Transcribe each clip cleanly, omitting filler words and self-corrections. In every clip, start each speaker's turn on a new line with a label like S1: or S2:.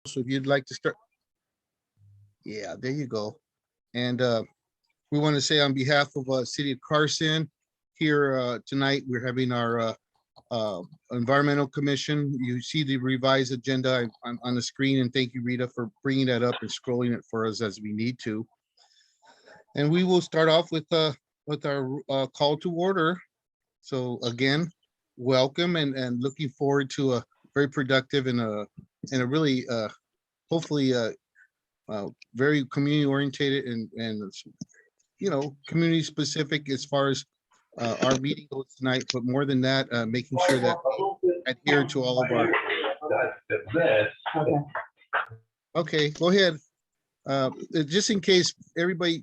S1: So if you'd like to start. Yeah, there you go. And we want to say on behalf of City of Carson here tonight, we're having our Environmental Commission. You see the revised agenda on the screen, and thank you, Rita, for bringing that up and scrolling it for us as we need to. And we will start off with our call to order. So again, welcome and looking forward to a very productive and a really hopefully very community oriented and community specific as far as our meeting goes tonight, but more than that, making sure that we adhere to all of our. Okay, go ahead. Just in case everybody,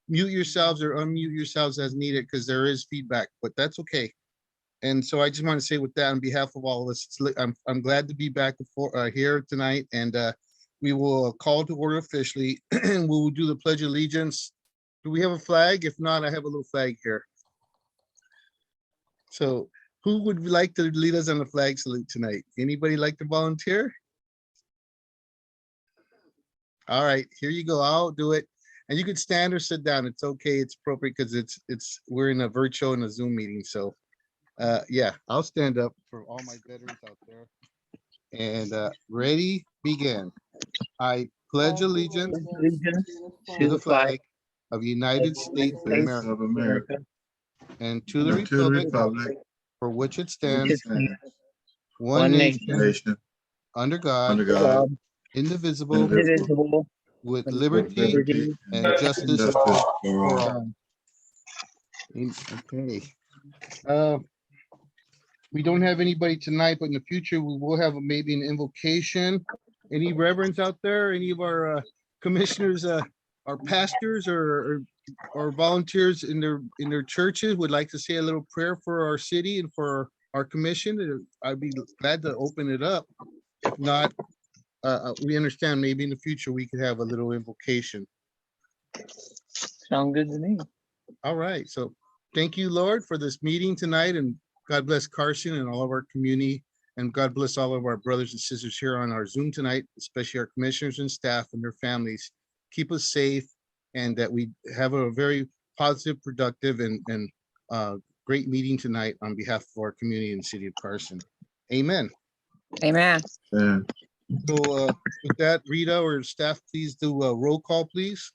S1: mute yourselves or unmute yourselves as needed because there is feedback, but that's okay. And so I just want to say with that, on behalf of all of us, I'm glad to be back here tonight, and we will call to order officially, and we will do the Pledge of Allegiance. Do we have a flag? If not, I have a little flag here. So who would like to lead us on the flag salute tonight? Anybody like to volunteer? All right, here you go. I'll do it. And you could stand or sit down. It's okay. It's appropriate because we're in a virtual and a Zoom meeting. So yeah, I'll stand up for all my veterans out there. And ready, begin. I pledge allegiance to the flag of the United States of America and to the republic for which it stands, one nation, under God, indivisible, with liberty and justice for all. Okay. We don't have anybody tonight, but in the future, we will have maybe an invocation. Any reverends out there? Any of our commissioners, our pastors or volunteers in their churches would like to say a little prayer for our city and for our commission? I'd be glad to open it up. If not, we understand maybe in the future we could have a little invocation.
S2: Sound good to me.
S1: All right. So thank you, Lord, for this meeting tonight, and God bless Carson and all of our community, and God bless all of our brothers and sisters here on our Zoom tonight, especially our commissioners and staff and their families. Keep us safe, and that we have a very positive, productive, and great meeting tonight on behalf of our community in the city of Carson. Amen.
S2: Amen.
S1: So with that, Rita or staff, please do a roll call, please.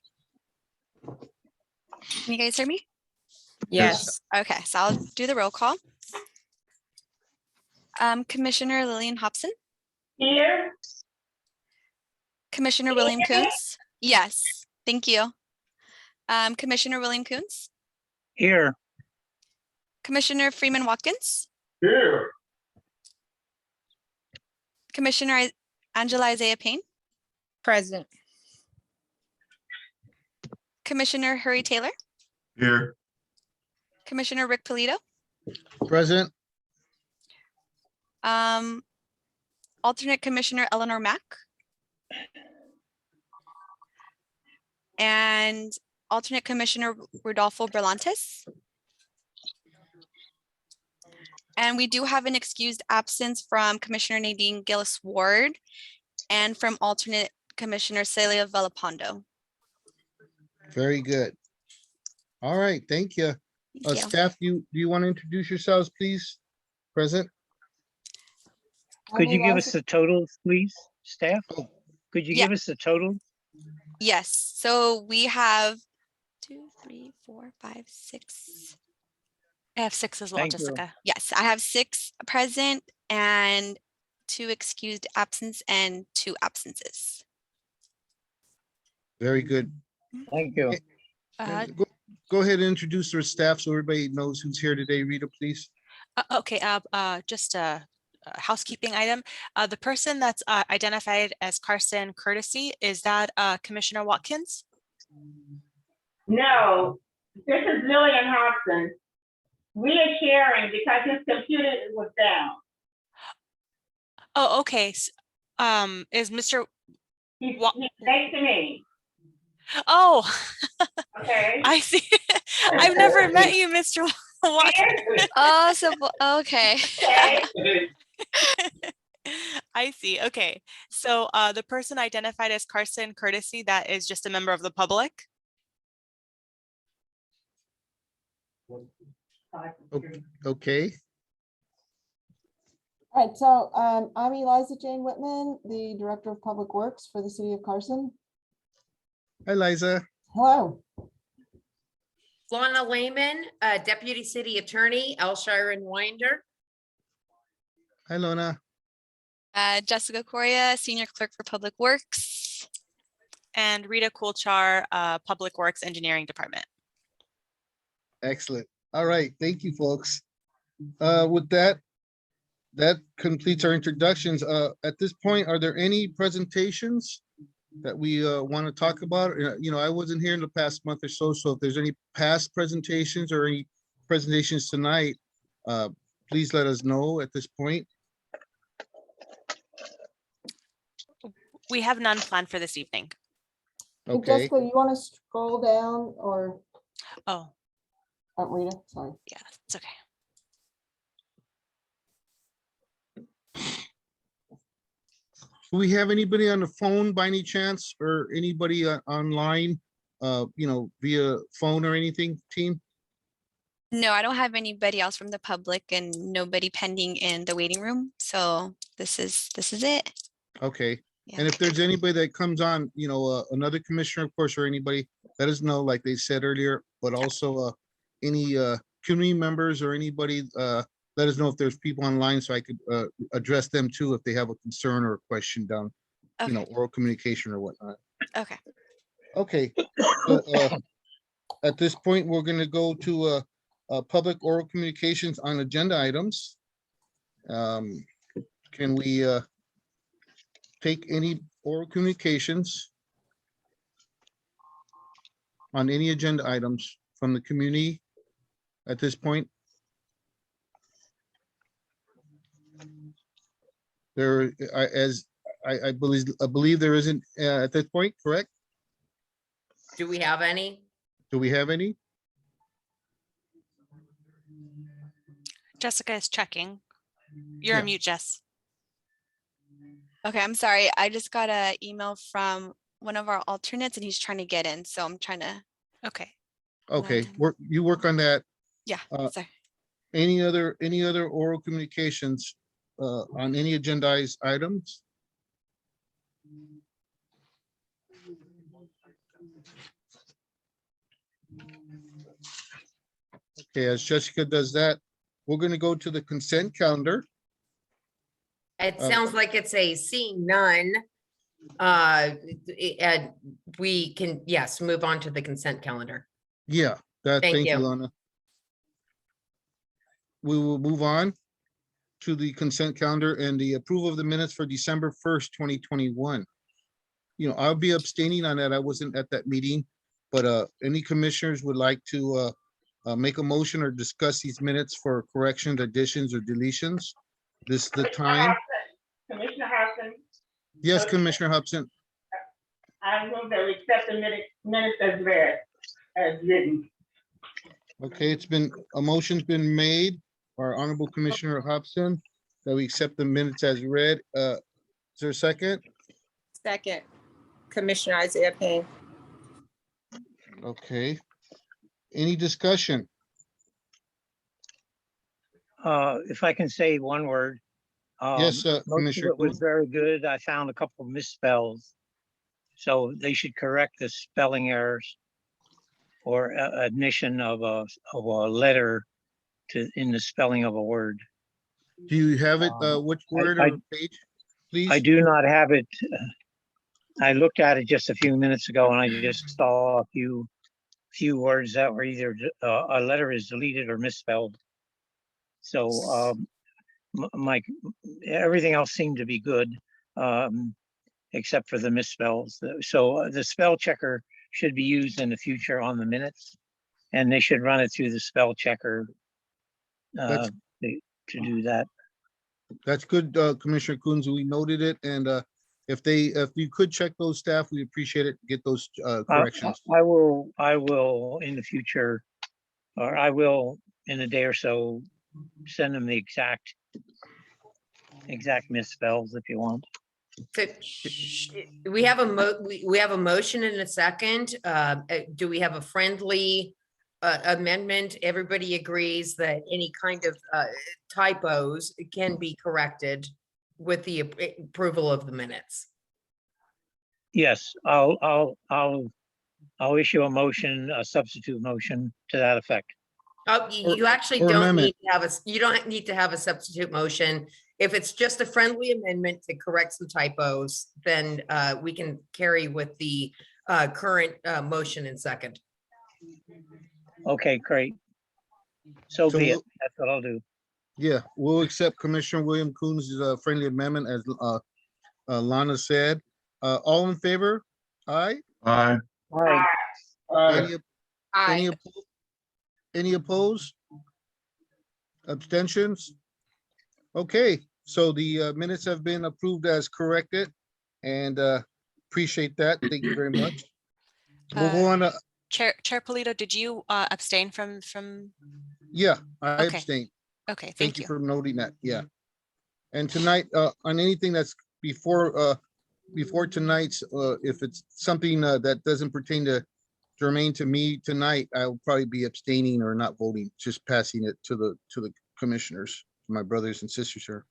S3: Can you guys hear me?
S2: Yes.
S3: Okay, so I'll do the roll call. Commissioner Lillian Hobson.
S4: Here.
S3: Commissioner William Coons. Yes, thank you. Commissioner William Coons.
S2: Here.
S3: Commissioner Freeman Watkins.
S4: Here.
S3: Commissioner Angela Isaiah Payne.
S2: Present.
S3: Commissioner Hurry Taylor.
S4: Here.
S3: Commissioner Rick Polito.
S1: Present.
S3: Alternate Commissioner Eleanor Mack. And alternate Commissioner Rodolfo Berlantes. And we do have an excused absence from Commissioner Nadine Gillis Ward and from alternate Commissioner Celia Villapando.
S1: Very good. All right, thank you.
S3: Thank you.
S1: Staff, do you want to introduce yourselves, please? Present.
S2: Could you give us the totals, please, staff? Could you give us the total?
S3: Yes, so we have 2, 3, 4, 5, 6. I have 6 as well,
S2: Thank you.
S3: Jessica. Yes, I have 6 present and 2 excused absence and 2 absences.
S1: Very good.
S2: Thank you.
S1: Go ahead and introduce our staff so everybody knows who's here today. Rita, please.
S5: Okay, just a housekeeping item. The person that's identified as Carson Courtesy, is that Commissioner Watkins?
S4: No, this is Lillian Hobson. We are sharing because his computer was down.
S5: Oh, okay. Is Mr.
S4: He's next to me.
S5: Oh,
S4: Okay.
S5: I see. I've never met you, Mr. Watkins.
S3: Oh, so okay.
S4: Okay.
S5: I see. Okay. So the person identified as Carson Courtesy, that is just a member of the public.
S1: Okay,
S6: All right, so I'm Eliza Jane Whitman, the Director of Public Works for the City of Carson.
S1: hi Liza.
S6: Hello.
S7: Lana Lehman, Deputy City Attorney, Elshire and Winder.
S1: Hi Lona.
S3: Jessica Correa, Senior Clerk for Public Works.
S5: And Rita Coolchar, Public Works Engineering Department.
S1: Excellent. All right, thank you, folks. With that completes our introductions. At this point, are there any presentations that we want to talk about? You know, I wasn't here in the past month or so, so if there's any past presentations or any presentations tonight, please let us know at this point.
S5: We have none planned for this evening.
S6: Hey,
S1: Okay,
S6: Jessica, you want to scroll down or
S5: Oh,
S6: Rita? Sorry.
S5: yeah, it's okay.
S1: do we have anybody on the phone by any chance, or anybody online, you know, via phone or anything, team?
S3: No, I don't have anybody else from the public and nobody pending in the waiting room. So this is it.
S1: Okay.
S3: Yeah.
S1: And if there's anybody that comes on, you know, another commissioner, of course, or anybody, let us know, like they said earlier, but also any community members or anybody, let us know if there's people online so I could address them too if they have a concern or a question down, you know,
S3: Okay.
S1: oral communication or whatnot.
S3: Okay.
S1: Okay. So, at this point, we're going to go to public oral communications on agenda items. Can we take any oral communications on any agenda items from the community at this point? There, I believe there isn't at this point, correct?
S7: Do we have any?
S1: Do we have any?
S5: Jessica is checking. You're
S1: Yeah.
S5: on mute, Jess.
S3: Okay, I'm sorry. I just got an email from one of our alternates and he's trying to get in. So I'm trying to,
S5: Okay.
S1: Okay, you work on that.
S3: yeah, sorry.
S1: Any other oral communications on any agendized items? Okay, as Jessica does that, we're going to go to the consent calendar.
S7: It sounds like it's a seeing none. And we can, yes, move on to the consent calendar.
S1: Yeah,
S7: Thank
S1: thank you,
S7: you.
S1: Lana. We will move on to the consent calendar and the approval of the minutes for December 1st, 2021. You know, I'll be abstaining on that. I wasn't at that meeting, but any commissioners would like to make a motion or discuss these minutes for corrections, additions, or deletions. This is the time.
S4: Commissioner Hudson,
S1: Yes, Commissioner Hudson.
S4: I move that we accept the minutes as read, as written.
S1: Okay, a motion's been made by our Honorable Commissioner Hobson that we accept the minutes as read. Is there a second?
S8: Second, Commissioner Isaiah Payne.
S1: Okay. Any discussion?
S2: If I can say one word.
S1: Yes,
S2: Most of
S1: Commissioner
S2: it was
S1: Kuhn.
S2: very good. I found a couple of misspells. So they should correct the spelling errors or admission of a letter in the spelling of a word.
S1: Do you have it? Which word
S2: I-
S1: or page, please?
S2: I do not have it. I looked at it just a few minutes ago and I just saw a few words that were either a letter is deleted or misspelled. So everything else seemed to be good, except for the misspells. So the spell checker should be used in the future on the minutes, and they should run it through the spell checker
S1: That's-
S2: to do that.
S1: That's good, Commissioner Coons. We noted it, and if you could check those staff, we appreciate it. Get those corrections.
S2: I will in the future, or I will in a day or so, send them the exact exact misspells if you want.
S7: So, we have we have a motion and a second. Do we have a friendly amendment? Everybody agrees that any kind of typos can be corrected with the approval of the minutes.
S2: Yes, I'll issue a motion, a substitute motion to that effect.
S7: Oh, you actually
S1: or
S7: don't
S1: amendment.
S7: need to have you don't need to have a substitute motion. If it's just a friendly amendment to correct some typos, then we can carry with the current motion and second.
S2: Okay, great. So
S1: So
S2: be it.
S1: we'll-
S2: That's what I'll do.
S1: Yeah, we'll accept Commissioner William Coons' friendly amendment as Lana said. All in favor? Aye?
S9: Aye.
S1: Any,
S8: Aye.
S1: any opposed? Abstentions? Okay, so the minutes have been approved as corrected and appreciate that. Thank you very much. We'll go on to,
S5: Chair Polito, did you abstain from?
S1: yeah, I
S5: Okay.
S1: abstain.
S5: Okay,
S1: Thank
S5: thank
S1: you
S5: you.
S1: for noting that, yeah. And tonight, on anything that's before tonight's, if it's something that doesn't pertain to germane to me tonight, I'll probably be abstaining or not voting, just passing it to the commissioners, my brothers and sisters here.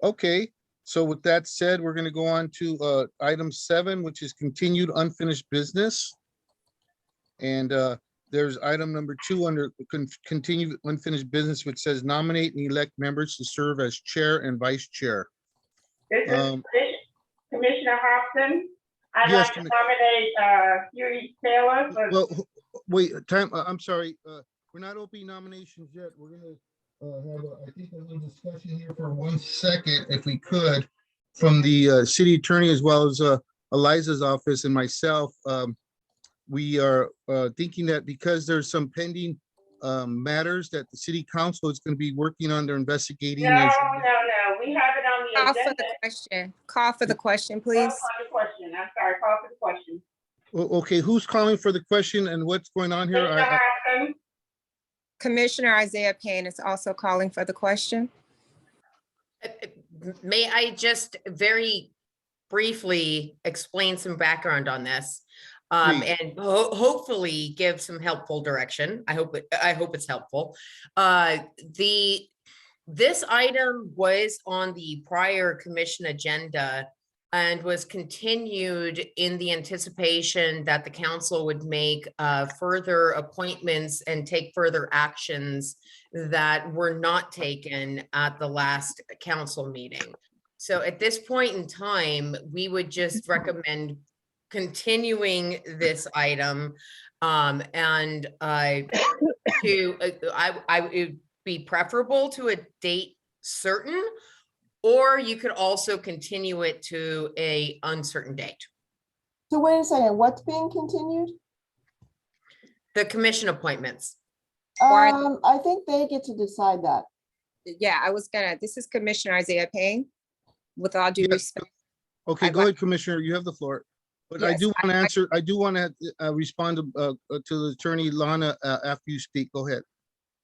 S1: Okay, so with that said, we're gonna go on to item 7, which is continued unfinished business. And there's item number 2 under continued unfinished business, which says nominate and elect members to serve as chair and vice chair.
S4: This is Commissioner Hobson. I'd
S1: Yes,
S4: like to nominate Huey Taylor for
S1: Well, wait, I'm sorry, we're not opening nominations yet. We're gonna have, I think, a little discussion here for 1 second, if we could, from the city attorney as well as Eliza's office and myself. We are thinking that because there's some pending matters that the city council is going to be working on, they're investigating.
S4: No, we have it on the
S8: Call for
S4: agenda.
S8: the question. Call for the question,
S4: Call
S8: please.
S4: for the question. I'm sorry, call for the question.
S1: Okay, who's calling for the question and what's going on here?
S4: Commissioner Hobson,
S8: Commissioner Isaiah Payne is also calling for the question.
S7: May I just very briefly explain some background on this?
S1: Please.
S7: And hopefully give some helpful direction. I hope it's helpful. This item was on the prior commission agenda and was continued in the anticipation that the council would make further appointments and take further actions that were not taken at the last council meeting. So at this point in time, we would just recommend continuing this item and it would be preferable to a date certain, or you could also continue it to a uncertain date.
S6: So wait a second, what's being continued?
S7: The commission appointments.
S8: Or-
S6: I think they get to decide that.
S8: Yeah, this is Commissioner Isaiah Payne. With all due
S1: Yes.
S8: respect,
S1: Okay,
S8: I'd
S1: go
S8: like-
S1: ahead, Commissioner, you have the floor. But I
S8: Yes,
S1: do want to answer, I do want to respond to the attorney Lana after you speak. Go ahead.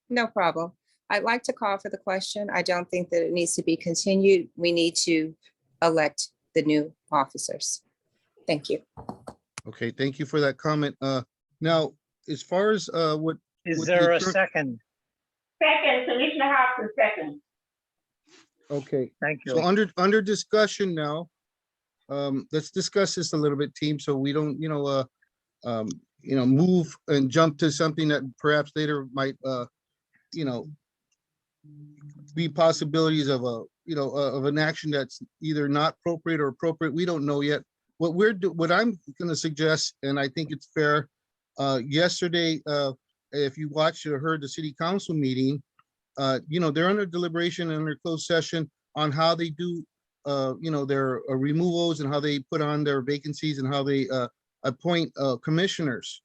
S8: no problem. I'd like to call for the question. I don't think that it needs to be continued. We need to elect the new officers. Thank you.
S1: Okay, thank you for that comment. Now, as far as what,
S2: Is
S1: With
S2: there
S1: the
S2: a
S1: cur-
S2: second?
S4: second, Commissioner Hobson, second.
S1: okay,
S2: Thank
S1: so
S2: you.
S1: under discussion now, let's discuss this a little bit, team, so we don't, move and jump to something that perhaps later might, be possibilities of of an action that's either not appropriate or appropriate. We don't know yet. What I'm gonna suggest, and I think it's fair, yesterday, if you watched or heard the city council meeting, they're under deliberation and under closed session on how they do, their removals and how they put on their vacancies and how they appoint commissioners.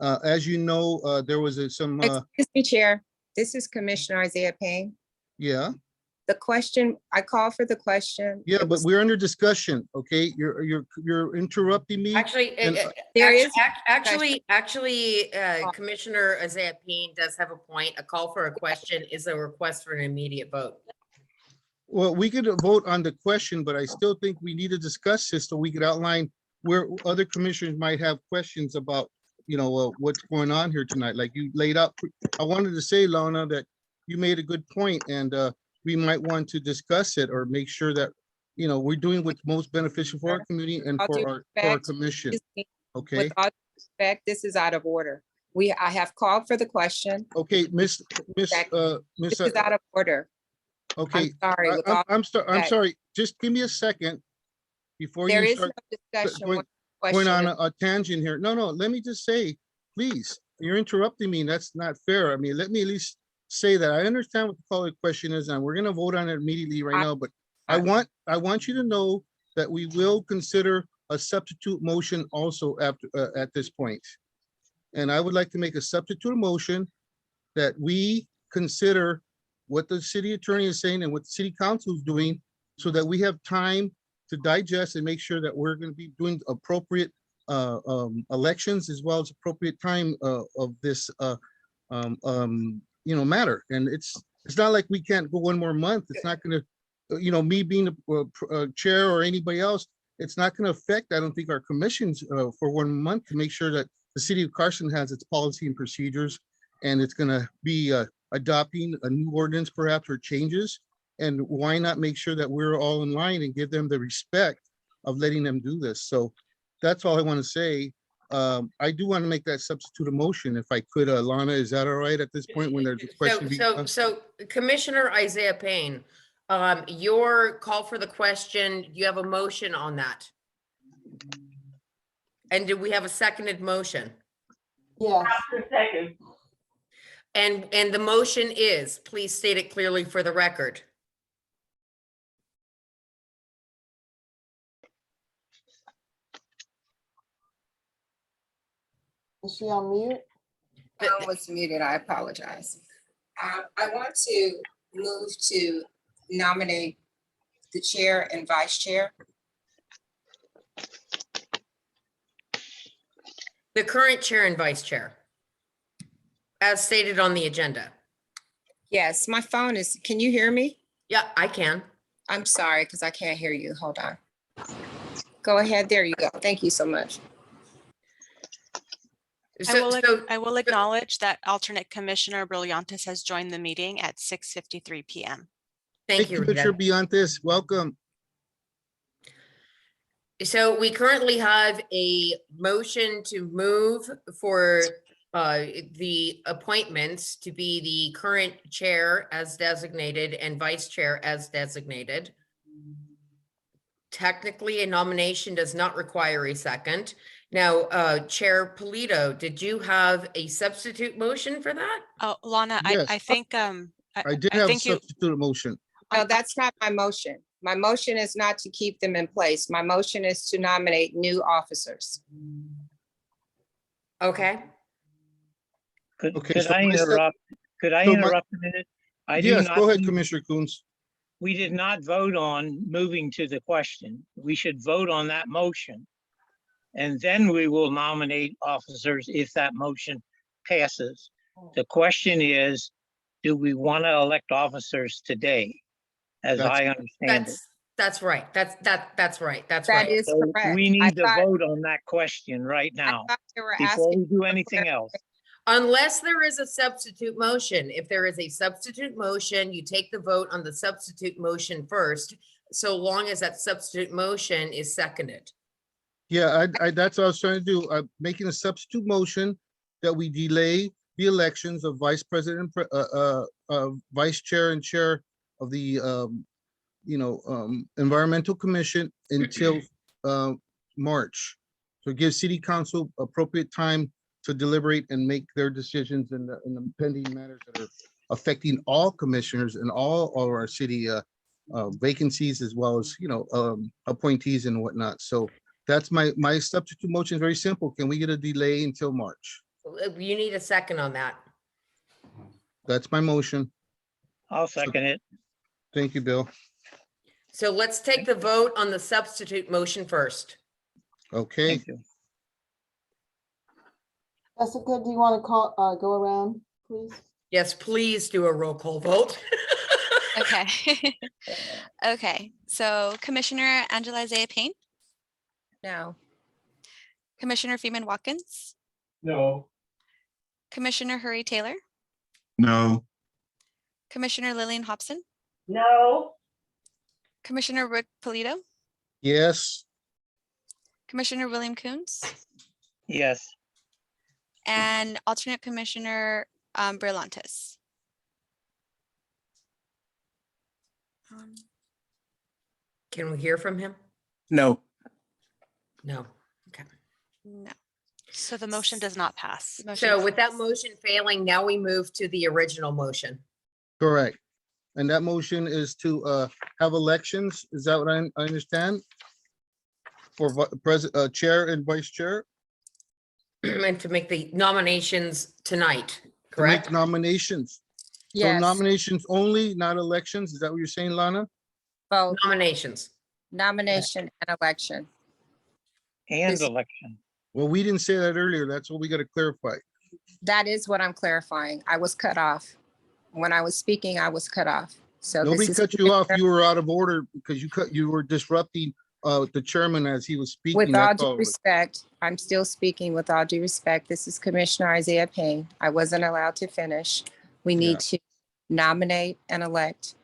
S1: As you know, there was some,
S8: Excuse me, Chair. This is Commissioner Isaiah Payne.
S1: yeah,
S8: The question, I call for the question.
S1: yeah,
S8: It
S1: but
S8: was-
S1: we're under discussion, okay? You're interrupting me.
S7: Actually,
S1: And-
S8: There is
S7: actually, Commissioner Isaiah Payne does have a point. A call for a question is a request for an immediate vote.
S1: Well, we could vote on the question, but I still think we need to discuss this so we could outline where other commissioners might have questions about, what's going on here tonight. Like you laid out, I wanted to say, Lana, that you made a good point, and we might want to discuss it or make sure that, we're doing what's most beneficial for our community and
S8: All due
S1: for our
S8: respect,
S1: commission. Okay,
S8: With all due respect, this is out of order. I have called for the question.
S1: okay, Miss,
S8: This is out of order.
S1: okay.
S8: I'm sorry. With all
S1: I'm
S8: respect.
S1: sorry, just give me a second before
S8: There
S1: you
S8: is no
S1: start
S8: discussion.
S1: going
S8: when the
S1: going
S8: question
S1: on
S8: is-
S1: a tangent here. No, let me just say, please, you're interrupting me. And that's not fair. I mean, let me at least say that I understand what the following question is, and we're gonna vote on it immediately right now, but I want you to know that we will consider a substitute motion also after, at this point. And I would like to make a substitute motion that we consider what the city attorney is saying and what the city council is doing so that we have time to digest and make sure that we're going to be doing appropriate elections as well as appropriate time of this matter. And it's not like we can't go one more month. It's not going to, me being a chair or anybody else, it's not going to affect, I don't think, our commissions for 1 month to make sure that the city of Carson has its policy and procedures, and it's going to be adopting a new ordinance perhaps or changes. And why not make sure that we're all in line and give them the respect of letting them do this? So that's all I want to say. I do want to make that substitute a motion if I could. Lana, is that all right at this point when there's a question? being asked?
S7: So Commissioner Isaiah Payne, your call for the question, you have a motion on that? And do we have a seconded motion?
S6: Yes,
S4: Thompson second.
S7: And the motion is, please state it clearly for the record.
S6: is she on mute?
S8: Phone was muted. I apologize. I want to move to nominate the chair and vice chair.
S7: The current chair and vice chair, as stated on the agenda.
S8: Yes, my phone is, can you hear me?
S7: Yeah, I can.
S8: I'm sorry, because I can't hear you. Hold on. Go ahead. There you go. Thank you so much.
S5: I will acknowledge that alternate Commissioner Brillantes has joined the meeting at 6:53 PM.
S7: Thank you,
S1: Commissioner
S7: Rita.
S1: Biontes, welcome.
S7: So we currently have a motion to move for the appointments to be the current chair as designated and vice chair as designated. Technically, a nomination does not require a second. Now, Chair Polito, did you have a substitute motion for that?
S5: Oh, Lana,
S1: Yes.
S5: I think,
S1: I did
S5: I
S1: have a
S5: think you,
S1: substitute motion.
S8: No, that's not my motion. My motion is not to keep them in place. My motion is to nominate new officers.
S7: Okay,
S2: Could
S1: Okay,
S2: could
S1: so
S2: I
S1: my sub-
S2: interrupt? Could I
S1: so my-
S2: interrupt a minute? I do
S1: Yes,
S2: not
S1: go ahead,
S2: think-
S1: Commissioner Coons.
S2: We did not vote on moving to the question. We should vote on that motion. And then we will nominate officers if that motion passes. The question is, do we want to elect officers today? As
S1: That's-
S2: I understand it.
S7: that's right. That's right. That's
S8: That
S7: right.
S8: is
S2: So
S8: correct.
S2: we
S8: I
S2: need to
S8: thought-
S2: vote on that question right
S8: I
S2: now
S8: thought they were
S2: before we
S8: asking.
S2: do anything else.
S7: Unless there is a substitute motion. If there is a substitute motion, you take the vote on the substitute motion first, so long as that substitute motion is seconded.
S1: Yeah, that's what I was trying to do. I'm making a substitute motion that we delay the elections of vice president, vice chair and chair of the, environmental commission until March. So give city council appropriate time to deliberate and make their decisions in the pending matters that are affecting all commissioners and all of our city vacancies as well as, appointees and whatnot. So that's my substitute motion is very simple. Can we get a delay until March?
S7: You need a second on that.
S1: That's my motion.
S2: I'll second it.
S1: Thank you, Bill.
S7: So let's take the vote on the substitute motion first.
S1: Okay,
S2: Thank you.
S6: Jessica, do you want to go around, please?
S7: Yes, please do a roll call vote.
S3: Okay. Okay, so Commissioner Angela Isaiah Payne,
S8: No.
S3: Commissioner Freeman Watkins,
S4: No.
S3: Commissioner Hurry Taylor,
S1: No.
S3: Commissioner Lillian Hobson,
S4: No.
S3: Commissioner Rick Polito,
S1: Yes.
S3: Commissioner William Coons,
S2: yes,
S3: and alternate Commissioner Berlantes.
S7: Can we hear from him?
S9: No.
S7: No. Okay.
S3: No.
S5: So the motion does not pass.
S3: Motion
S7: So with that
S3: fails.
S7: motion failing, now we move to the original motion.
S1: Correct. And that motion is to have elections. Is that what I understand? For president, chair and vice chair?
S7: And to make the nominations tonight,
S1: To make
S7: correct?
S1: nominations. So
S8: Yes,
S1: nominations only, not elections. Is that what you're saying, Lana?
S8: both
S7: Nominations.
S8: nomination and election.
S2: and
S8: This-
S2: election.
S1: Well, we didn't say that earlier. That's what we got to clarify.
S8: That is what I'm clarifying. I was cut off. When I was speaking, I was cut off. So this
S1: Nobody
S8: is
S1: cut you off. You were out of order because you were disrupting the chairman as he was speaking.
S8: with all
S1: That's
S8: due
S1: all.
S8: respect, I'm still speaking with all due respect. This is Commissioner Isaiah Payne. I wasn't allowed to finish. We
S1: Yeah.
S8: need to nominate and elect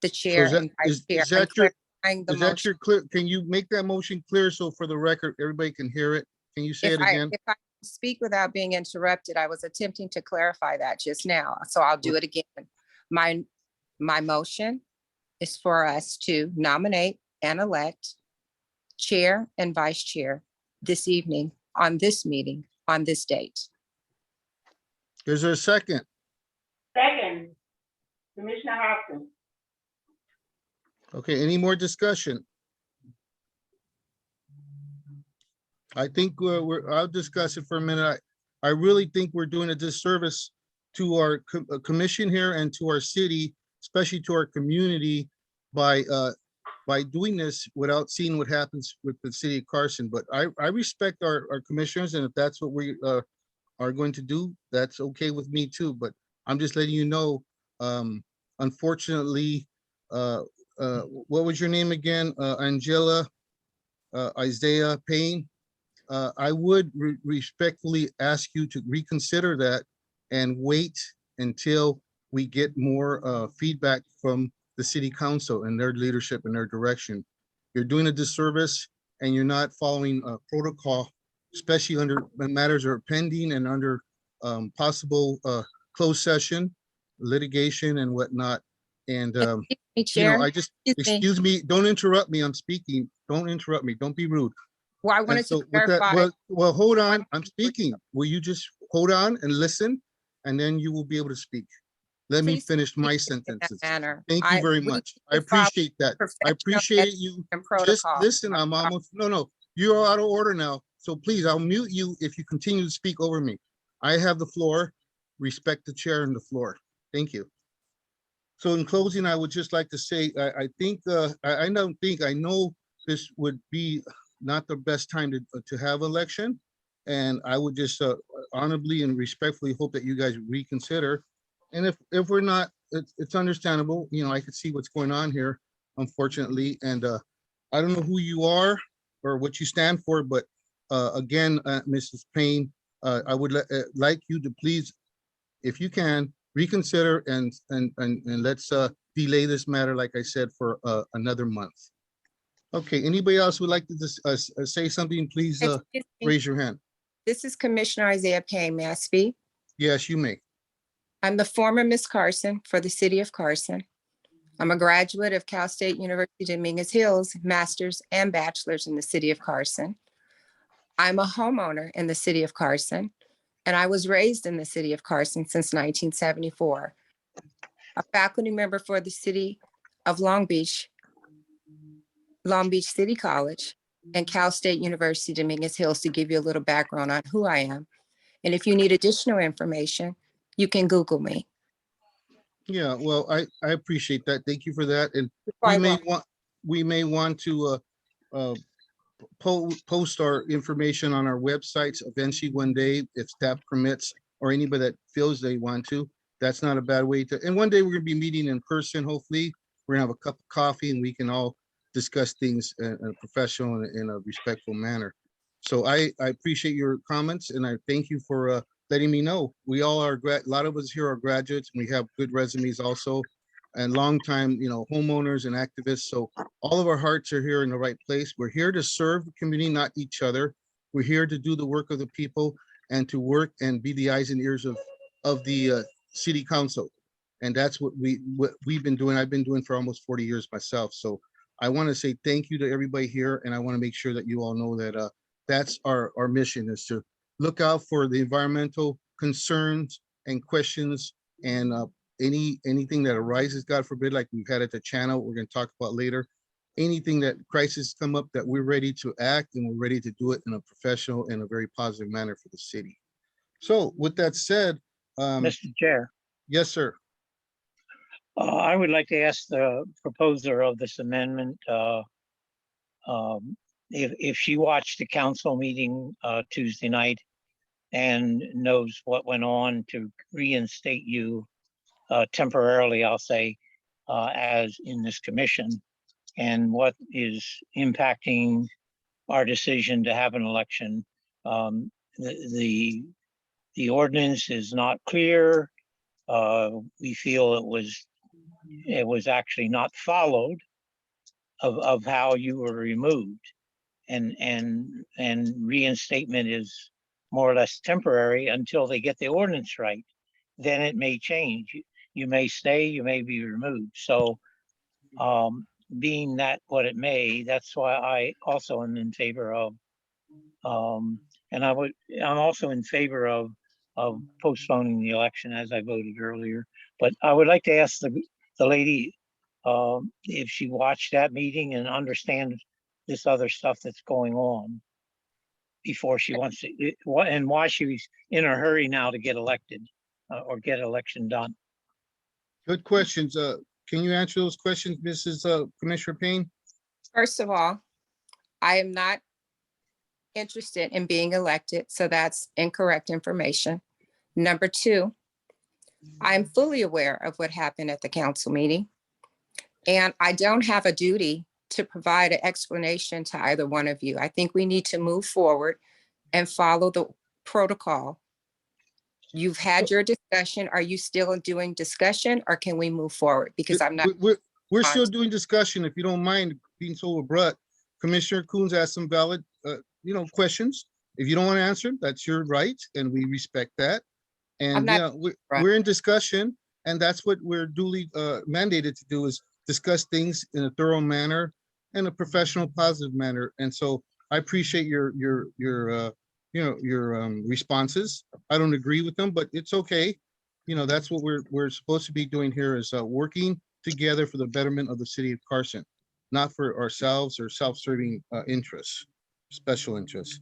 S8: the
S1: So
S8: chair
S1: is that-
S8: and vice chair.
S1: is
S8: I'm
S1: that your,
S8: clarifying the
S1: is that
S8: motion.
S1: your clear? Can you make that motion clear so for the record, everybody can hear it? Can you say
S8: If
S1: it
S8: I,
S1: again?
S8: if I speak without being interrupted, I was attempting to clarify that just now, so I'll do it again. My motion is for us to nominate and elect chair and vice chair this evening on this meeting, on this date.
S1: Is there a second?
S4: Second, Commissioner Hopkins.
S1: Okay, any more discussion? I think I'll discuss it for a minute. I really think we're doing a disservice to our commission here and to our city, especially to our community by doing this without seeing what happens with the city of Carson. But I respect our commissioners, and if that's what we are going to do, that's okay with me too. But I'm just letting you know, unfortunately, what was your name again? Angela Isaiah Payne. I would respectfully ask you to reconsider that and wait until we get more feedback from the city council and their leadership and their direction. You're doing a disservice and you're not following protocol, especially under when matters are pending and under possible closed session, litigation and whatnot. And
S8: Excuse me,
S1: you know,
S8: Chair.
S1: I just,
S8: Excuse me.
S1: excuse me, don't interrupt me. I'm speaking. Don't interrupt me. Don't be rude.
S8: Well, I
S1: And
S8: wanted
S1: so
S8: to
S1: with that,
S8: clarify.
S1: well, hold on, I'm speaking. Will you just hold on and listen? And then you will be able to speak. Let me
S8: Please
S1: finish my
S8: speak in that
S1: sentences.
S8: manner.
S1: Thank you very
S8: we
S1: much.
S8: need
S1: I
S8: to follow
S1: appreciate that. I
S8: professional
S1: appreciate you.
S8: and
S1: Just
S8: protocol.
S1: listen, I'm almost, no, you're out of order now. So please, I'll mute you if you continue to speak over me. I have the floor. Respect the chair and the floor. Thank you. So in closing, I would just like to say, I think, I don't think, I know this would be not the best time to have election. And I would just honorably and respectfully hope that you guys reconsider. And if we're not, it's understandable, you know, I could see what's going on here, unfortunately. And I don't know who you are or what you stand for, but again, Mrs. Payne, I would like you to please, if you can, reconsider and let's delay this matter, like I said, for another month. Okay, anybody else would like to just say something, please
S8: Excuse me.
S1: raise your hand.
S8: This is Commissioner Isaiah Payne. May I speak?
S1: Yes, you may.
S8: I'm the former Miss Carson for the city of Carson. I'm a graduate of Cal State University Dominguez Hills, master's and bachelor's in the city of Carson. I'm a homeowner in the city of Carson, and I was raised in the city of Carson since 1974. A faculty member for the city of Long Beach City College, and Cal State University Dominguez Hills, to give you a little background on who I am. And if you need additional information, you can Google me.
S1: Yeah, well, I appreciate that. Thank you for that. And
S8: Quite welcome.
S1: we may want to post our information on our websites eventually one day, if staff permits, or anybody that feels they want to. that's not a bad way to, and one day we're gonna be meeting in person, hopefully. We're gonna have a cup of coffee and we can all discuss things in a professional and in a respectful manner. So I appreciate your comments and I thank you for letting me know. We all are, a lot of us here are graduates and we have good resumes also, and longtime, homeowners and activists. So all of our hearts are here in the right place. We're here to serve the community, not each other. We're here to do the work of the people and to work and be the eyes and ears of the city council. And that's what we've been doing. I've been doing for almost 40 years myself. So I want to say thank you to everybody here. And I want to make sure that you all know that that's our mission, is to look out for the environmental concerns and questions and anything that arises, God forbid, like we've had at the channel, we're going to talk about later. Anything that crisis come up, that we're ready to act and we're ready to do it in a professional and a very positive manner for the city. So with that said,
S2: Mr. Chair,
S1: yes, sir.
S2: I would like to ask the proposer of this amendment, if she watched the council meeting Tuesday night and knows what went on to reinstate you temporarily, I'll say, as in this commission, and what is impacting our decision to have an election. The ordinance is not clear. We feel it was actually not followed of how you were removed, and reinstatement is more or less temporary until they get the ordinance right. Then it may change. You may stay, you may be removed. So being that what it may, that's why I also am in favor of, and I'm also in favor of postponing the election, as I voted earlier. But I would like to ask the lady if she watched that meeting and understands this other stuff that's going on before she wants to, and why she's in a hurry now to get elected or get election done.
S1: Good questions. Can you answer those questions, Mrs. Commissioner Payne?
S8: First of all, I am not interested in being elected, so that's incorrect information. Number two, I'm fully aware of what happened at the council meeting, and I don't have a duty to provide an explanation to either one of you. I think we need to move forward and follow the protocol. You've had your discussion. Are you still doing discussion, or can we move forward? Because I'm not.
S1: We're still doing discussion. If you don't mind being so abrupt, Commissioner Coons asked some valid, questions. If you don't want to answer, that's your right, and we respect that. And we're in discussion, and that's what we're duly mandated to do, is discuss things in a thorough manner, in a professional, positive manner. And so I appreciate your responses. I don't agree with them, but it's okay. That's what we're supposed to be doing here, is working together for the betterment of the city of Carson, not for ourselves or self-serving interests, special interests.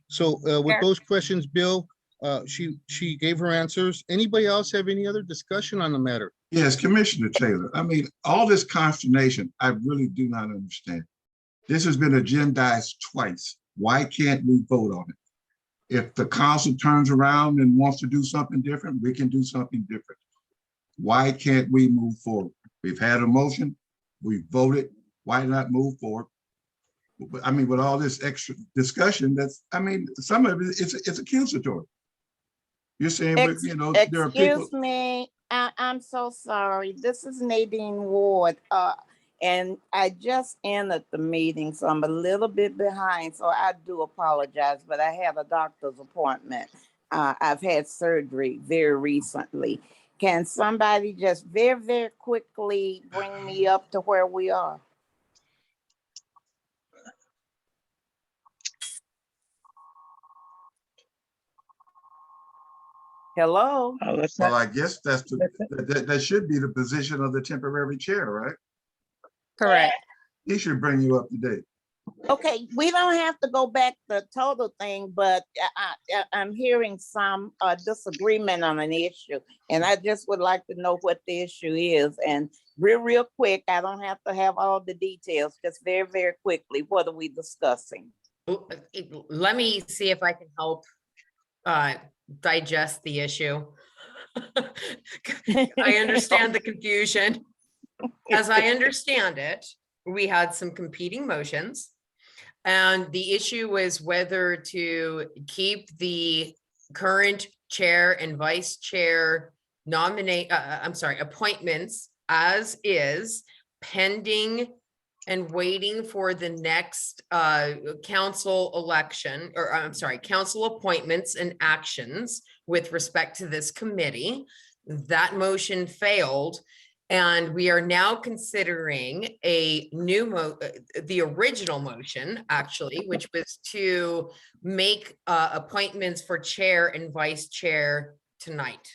S1: So with those questions, Bill, she gave her answers. Anybody else have any other discussion on the matter?
S9: Yes, Commissioner Taylor. I mean, all this consternation, I really do not understand. This has been agendized twice. Why can't we vote on it? If the council turns around and wants to do something different, we can do something different. Why can't we move forward? We've had a motion, we voted. Why not move forward? I mean, with all this extra discussion, some of it, it's accusatory. You're saying, there are people.
S10: Excuse me, I'm so sorry. This is Nadine Ward, and I just ended the meeting, so I'm a little bit behind, so I do apologize, but I have a doctor's appointment. I've had surgery very recently. Can somebody just very, very quickly bring me up to where we are? Hello?
S9: Well, I guess that should be the position of the temporary chair, right?
S8: Correct.
S9: He should bring you up to date.
S10: Okay, we don't have to go back the total thing, but I'm hearing some disagreement on an issue, and I just would like to know what the issue is. And real quick, I don't have to have all the details, just very, very quickly, what are we discussing?
S7: Let me see if I can help digest the issue. I understand the confusion. As I understand it, we had some competing motions. And the issue was whether to keep the current chair and vice chair appointments as is, pending and waiting for the next council election, or I'm sorry, council appointments and actions with respect to this committee. That motion failed. And we are now considering a new the original motion, actually, which was to make appointments for chair and vice chair tonight.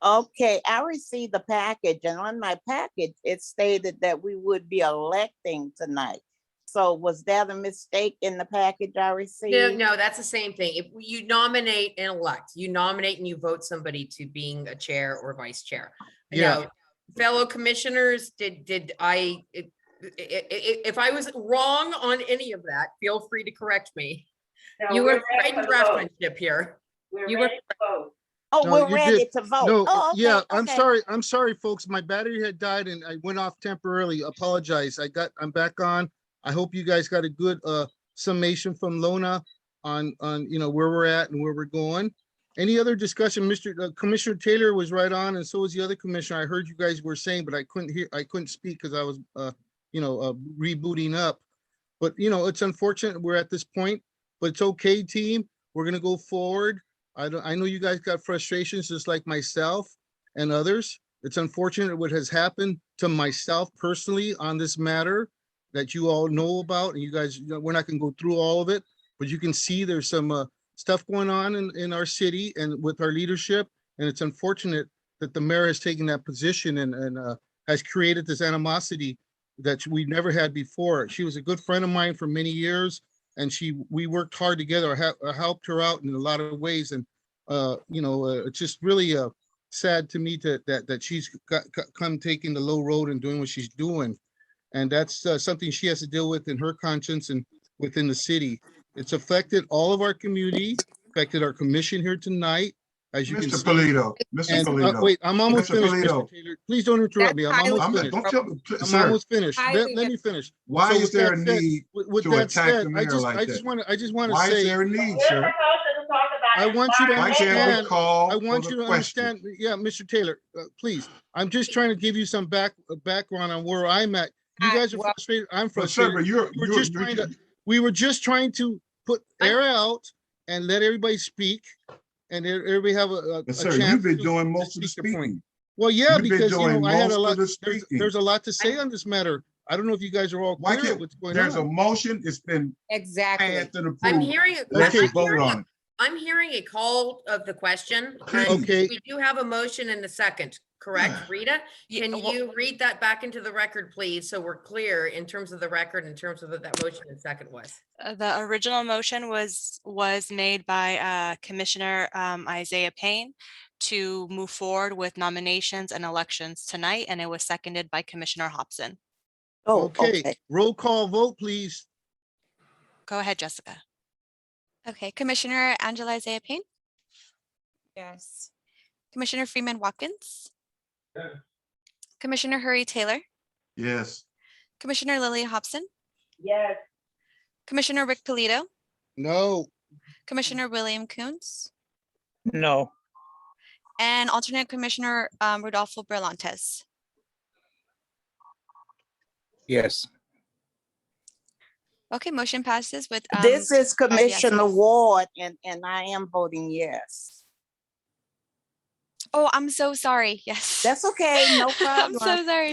S10: Okay, I received the package, and on my package, it stated that we would be electing tonight. So was that a mistake in the package I received?
S7: No, that's the same thing. If you nominate and elect, you nominate and you vote somebody to being a chair or vice chair.
S1: Yeah.
S7: Now, fellow commissioners, did I, if I was wrong on any of that, feel free to correct me.
S4: No,
S7: You
S4: we're
S7: were
S4: ready
S7: right
S4: for the vote.
S7: draftsmanship here.
S4: We're
S5: You were-
S4: ready to vote.
S10: Oh,
S1: No,
S10: we're
S1: you
S10: ready
S1: did.
S10: to vote.
S1: No,
S10: Oh, okay,
S1: yeah, I'm
S10: okay.
S1: sorry, folks. My battery had died and I went off temporarily. Apologize. I'm back on. I hope you guys got a good summation from Lona on where we're at and where we're going. Any other discussion? Commissioner Taylor was right on, and so was the other commissioner. I heard you guys were saying, but I couldn't speak because I was rebooting up. But it's unfortunate we're at this point, but it's okay, team. We're gonna go forward. I know you guys got frustrations just like myself and others. It's unfortunate what has happened to myself personally on this matter that you all know about, and you guys, we're not gonna go through all of it, but you can see there's some stuff going on in our city and with our leadership, and it's unfortunate that the mayor has taken that position and has created this animosity that we never had before. She was a good friend of mine for many years, and we worked hard together. I helped her out in a lot of ways, and it's just really sad to me that she's come taking the low road and doing what she's doing, and that's something she has to deal with in her conscience and within the city. It's affected all of our community, affected our commission here tonight, as you can
S9: Mr.
S1: see.
S9: Polito, Mr.
S1: And
S9: Polito.
S1: wait, I'm almost
S9: Mr.
S1: finished,
S9: Polito.
S1: Mr. Taylor. Please don't interrupt me. I'm
S8: That's
S1: almost
S8: highly-
S1: finished.
S9: Don't tell me,
S1: I'm
S9: sir,
S1: almost finished. Let me finish.
S9: why
S1: So
S9: is
S1: with
S9: there
S1: that
S9: a
S1: said-
S9: need
S1: with
S9: to
S1: that
S9: attack
S1: said,
S9: the mayor like
S1: I just want to
S9: Why is
S1: say,
S9: there a need,
S4: We're
S9: sir?
S4: supposed to talk about.
S1: I want you to
S9: Why can't we
S1: understand.
S9: call
S1: I
S9: for
S1: want
S9: the
S1: you to
S9: question?
S1: understand. Yeah, Mr. Taylor, please. I'm just trying to give you some background on where I'm at. You guys are
S8: Well-
S1: frustrated. I'm
S9: But sir,
S1: frustrated.
S9: but
S1: We were just trying to put air out and let everybody speak, and everybody have a
S9: but sir,
S1: chance
S9: you've been
S1: to
S9: doing most of the
S1: speak their point.
S9: speaking.
S1: Well, yeah,
S9: You've been
S1: because
S9: doing
S1: I had a
S9: most
S1: lot.
S9: of the speaking.
S1: There's a lot to say on this matter. I don't know if you guys are all
S9: Why
S1: clear
S9: can't,
S1: what's going
S9: there's a
S1: on.
S9: motion, it's been
S8: Exactly.
S9: passed and
S7: I'm
S9: approved.
S7: hearing,
S9: Let's
S1: Okay.
S9: vote on it.
S7: I'm hearing a call of the question. and
S1: Okay.
S7: We do have a motion in a second, correct, Rita?
S5: Yeah,
S7: Can
S5: well-
S7: you read that back into the record, please? So we're clear in terms of the record, in terms of what that motion in second was.
S5: The original motion was made by Commissioner Isaiah Payne to move forward with nominations and elections tonight, and it was seconded by Commissioner Hobson.
S10: Oh,
S1: Okay,
S10: okay.
S1: roll call vote, please.
S5: Go ahead, Jessica.
S3: Okay, Commissioner Angela Isaiah Payne,
S8: Yes.
S3: Commissioner Freeman Watkins, Commissioner Hurry Taylor,
S9: Yes,
S3: Commissioner Lily Hobson,
S4: Yes,
S3: Commissioner Rick Polito,
S1: No,
S3: Commissioner William Coons,
S2: No,
S3: and alternate Commissioner Rodolfo Berlantes.
S11: Yes.
S3: Okay, motion passes with.
S10: This is
S3: 5
S10: Commissioner
S3: yeses.
S10: Ward, and I am voting yes.
S3: Oh, I'm so sorry. Yes.
S10: That's okay, no
S3: I'm
S10: problem.
S3: so sorry.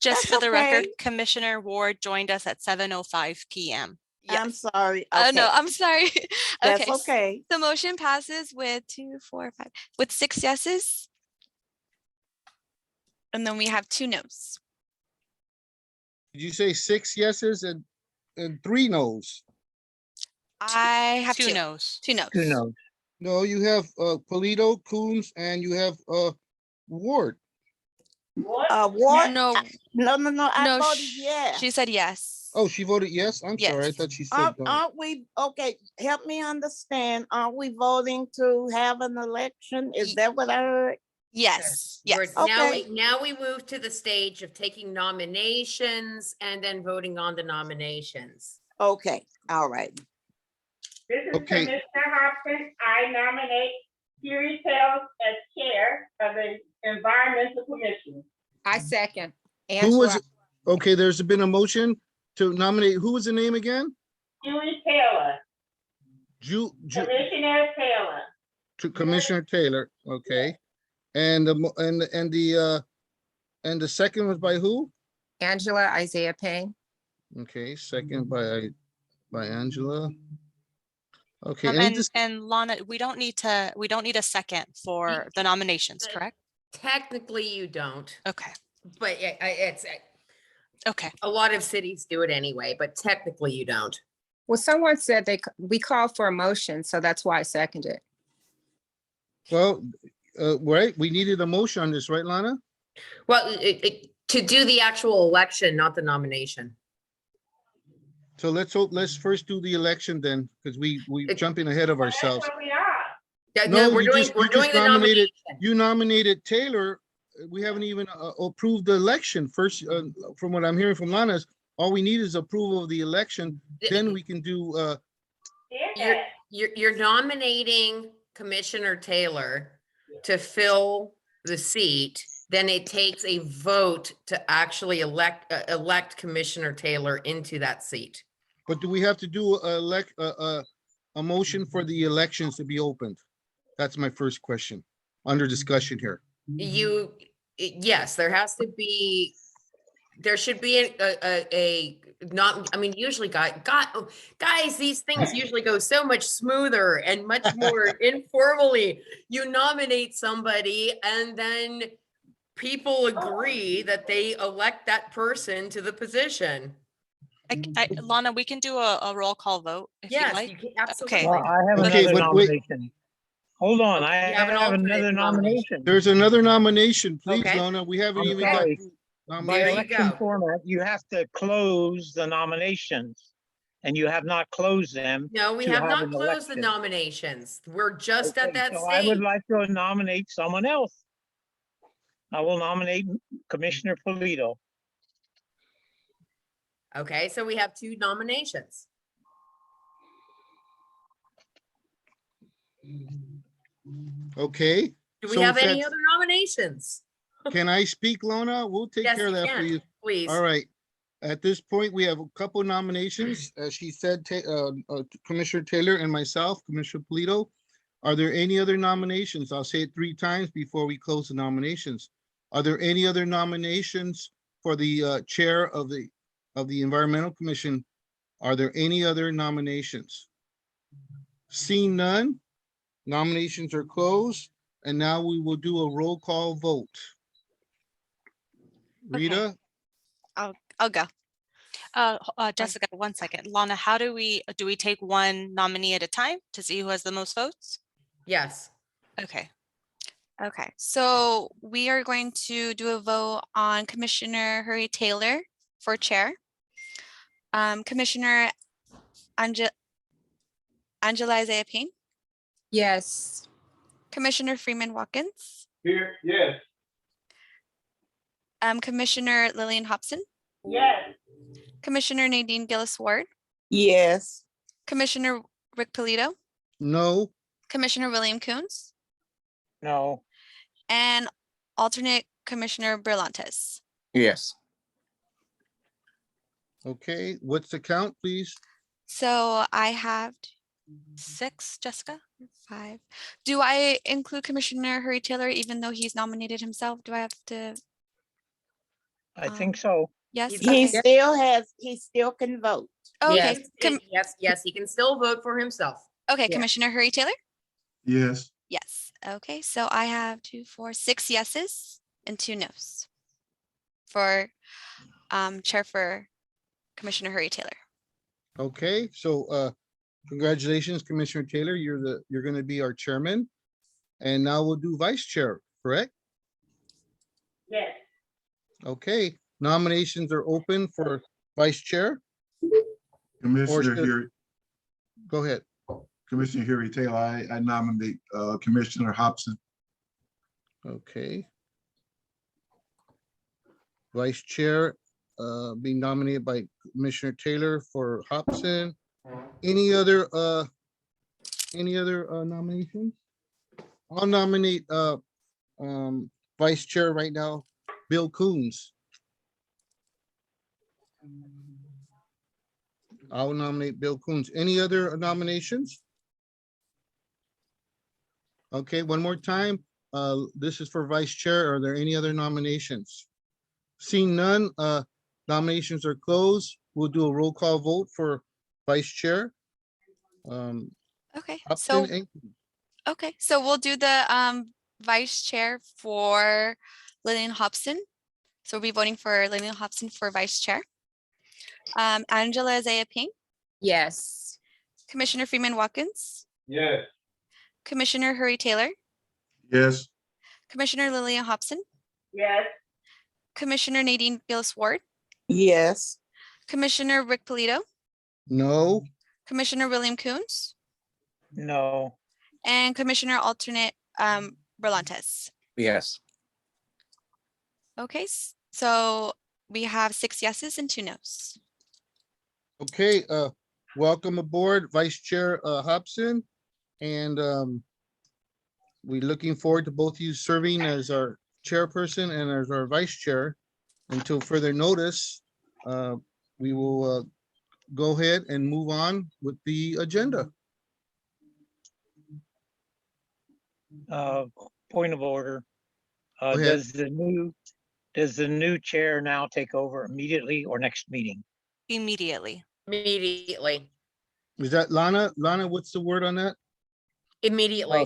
S5: Just
S10: That's
S5: for the record,
S10: okay.
S5: Commissioner Ward joined us at 7:05 p.m.
S10: I'm
S3: Yes.
S10: sorry.
S3: No,
S10: Okay,
S3: I'm sorry.
S10: that's
S3: Okay,
S10: okay.
S3: the motion passes with 2, 4, 5, with 6 yeses. And then we have 2 noes.
S1: did you say 6 yeses and 3 noes?
S3: I have 2
S5: 2 noes.
S3: 2 noes.
S2: no.
S1: No, you have Polito, Coons, and you have Ward.
S4: what?
S10: Ward,
S3: No,
S10: no, I
S3: no,
S10: voted yes.
S3: she said yes.
S1: Oh, she voted yes? I'm sorry. I
S3: Yes.
S1: thought she said no.
S10: Aren't we, okay, help me understand, aren't we voting to have an election? Is that what I heard?
S3: Yes,
S7: We're-
S3: yes.
S10: Okay.
S7: Now we move to the stage of taking nominations and then voting on the nominations.
S10: Okay, all right.
S4: This is
S1: Okay.
S4: Commissioner Hobson. I nominate Fury Tales as chair of the Environmental Commission.
S8: I second.
S1: Who was,
S8: Angela,
S1: okay, there's been a motion to nominate, who was the name again?
S4: Fury Taylor, Commissioner Taylor.
S1: To Commissioner Taylor, okay. And the second was by who?
S8: Angela Isaiah Payne.
S1: Okay, second by Angela. Okay, any
S5: And,
S1: dis-
S5: and Lana, we don't need a second for the nominations, correct?
S7: Technically, you don't,
S5: Okay,
S7: but it's,
S5: okay.
S7: a lot of cities do it anyway, but technically you don't.
S8: Well, someone said we called for a motion, so that's why I seconded.
S1: well, right, we needed a motion on this, right, Lana?
S7: Well, to do the actual election, not the nomination.
S1: So let's first do the election then, because we jumping ahead of
S4: That's
S1: ourselves.
S4: what we are.
S7: No,
S1: No,
S7: we're
S1: you
S7: doing,
S1: just-
S7: we're
S1: you just
S7: doing the
S1: nominated-
S7: nomination.
S1: You nominated Taylor. We haven't even approved the election. First, from what I'm hearing from Lana, is all we need is approval of the election. Then we can do,
S4: Yeah.
S7: You're nominating Commissioner Taylor to fill the seat. Then it takes a vote to actually elect Commissioner Taylor into that seat.
S1: but do we have to do a motion for the elections to be opened? That's my first question, under discussion here.
S7: Yes, there has to be, there should be I mean, usually guys, these things usually go so much smoother and much more informally. You nominate somebody and then people agree that they elect that person to the position.
S5: Lana, we can do a roll call vote if you
S7: Yes,
S5: like.
S7: you can,
S2: Well,
S7: absolutely.
S2: I have
S1: Okay,
S2: another
S1: but wait.
S2: nomination. Hold on, I
S7: You have an
S2: have
S7: alternate
S2: another nomination.
S1: There's another nomination, please,
S7: Okay.
S1: Lana. We haven't
S2: I'm
S1: even got
S2: sorry.
S1: through
S2: By
S7: There you
S1: nominations.
S2: election
S7: go.
S2: format, you have to close the nominations, and you have not closed them.
S7: No, we
S2: to
S7: have
S2: have
S7: not
S2: an
S7: closed the
S2: election.
S7: nominations. We're just at
S2: Okay,
S7: that
S2: so I would
S7: stage.
S2: like to nominate someone else. I will nominate Commissioner Polito.
S7: Okay, so we have 2 nominations.
S1: Okay,
S7: Do we
S1: So
S7: have
S1: if
S7: any
S1: that's-
S7: other nominations?
S1: can I speak, Lana? We'll take
S7: Yes,
S1: care of
S7: you
S1: that for
S7: can,
S1: you.
S7: please.
S1: All right. At this point, we have a couple nominations, as she said, Commissioner Taylor and myself, Commissioner Polito. Are there any other nominations? I'll say it 3 times before we close the nominations. Are there any other nominations for the chair of the Environmental Commission? Are there any other nominations? Seeing none, nominations are closed, and now we will do a roll call vote.
S3: Okay.
S1: Rita?
S3: I'll go.
S5: Jessica, 1 second. Lana, how do we take one nominee at a time to see who has the most votes?
S7: Yes.
S5: Okay.
S3: Okay, so we are going to do a vote on Commissioner Hurry Taylor for chair. Commissioner Angela Isaiah Payne,
S8: Yes.
S3: Commissioner Freeman Watkins,
S4: Here, yes.
S3: Commissioner Lillian Hobson,
S4: Yes.
S3: Commissioner Nadine Gillis Ward,
S10: Yes.
S3: Commissioner Rick Polito,
S1: No.
S3: Commissioner William Coons,
S2: No,
S3: and alternate Commissioner Berlantes.
S10: Yes.
S1: Okay, what's the count, please?
S3: So I have
S5: 6, Jessica?
S3: 5. Do I include Commissioner Hurry Taylor even though he's nominated himself? Do I have to?
S2: I think so.
S3: Yes.
S10: He
S3: Okay.
S10: he still can vote.
S3: Okay.
S7: Yes, he can still vote for himself.
S3: Okay.
S10: Yeah.
S3: Commissioner Hurry Taylor.
S9: Yes,
S3: Yes. Okay. So I have 2, 4, 6 yeses and 2 nos for chair for Commissioner Hurry Taylor.
S1: Okay, so congratulations, Commissioner Taylor. You're gonna be our chairman. And now we'll do vice chair, correct?
S4: Yes.
S1: Okay, nominations are open for vice chair.
S9: Commissioner
S1: should-
S9: here,
S1: Go ahead.
S9: Commissioner Harry Taylor, I nominate Commissioner Hobson.
S1: Okay. Vice Chair, being nominated by Commissioner Taylor for Hobson. Any other nominations? I'll nominate Vice Chair right now, Bill Coons. I'll nominate Bill Coons. Any other nominations? Okay, one more time. This is for Vice Chair. Are there any other nominations? Seeing none, nominations are closed. We'll do a roll call vote for Vice Chair.
S3: Okay,
S1: Hobson
S3: so,
S1: and-
S3: okay, so we'll do the vice chair for Lillian Hobson. So we'll be voting for Lillian Hobson for vice chair. Angela Isaiah Payne,
S8: Yes.
S3: Commissioner Freeman Watkins,
S4: Yes.
S3: Commissioner Hurry Taylor,
S9: Yes,
S3: Commissioner Lillian Hobson,
S4: Yes.
S3: Commissioner Nadine Gillis Ward,
S10: Yes.
S3: Commissioner Rick Polito,
S1: No,
S3: Commissioner William Coons,
S2: No,
S3: and Commissioner alternate Berlantes.
S11: Yes.
S3: Okay, so we have 6 yeses and 2 nos.
S1: okay, welcome aboard Vice Chair Hobson. And we're looking forward to both of you serving as our chairperson and as our vice chair. Until further notice, we will go ahead and move on with the agenda.
S2: point of order.
S1: Go ahead.
S2: Does the new chair now take over immediately or next meeting?
S5: Immediately.
S7: Immediately,
S1: Is that Lana? Lana, what's the word on that?
S7: immediately.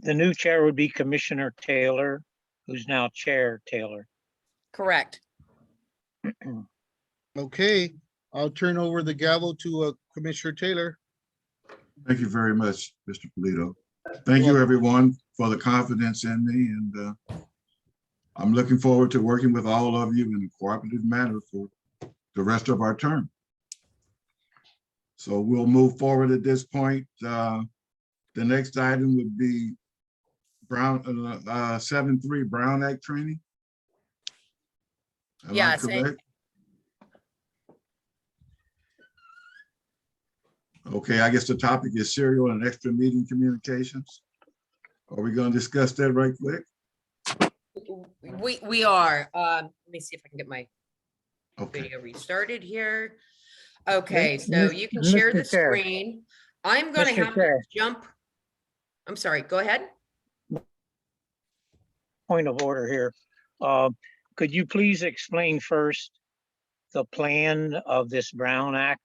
S2: The new chair would be Commissioner Taylor, who's now Chair Taylor.
S7: Correct.
S1: Okay, I'll turn over the gavel to Commissioner Taylor.
S9: thank you very much, Mr. Polito. Thank you, everyone, for the confidence in me, and I'm looking forward to working with all of you in a cooperative manner for the rest of our term. So we'll move forward at this point. The next item would be Brown 7.3 Brown Act training. Am I
S7: Yes, and-
S9: correct? Okay, I guess the topic is serial and extra meeting communications. Are we going to discuss that right quick?
S7: We are. Let me see if I can get my
S9: Okay,
S7: video restarted here. Okay, so
S2: Mis-
S7: you can share the
S2: Mr. Chair.
S7: screen. I'm gonna
S2: Mr.
S7: have to
S2: Chair.
S7: jump. I'm sorry, go ahead.
S2: Point of order here. Could you please explain first the plan of this Brown Act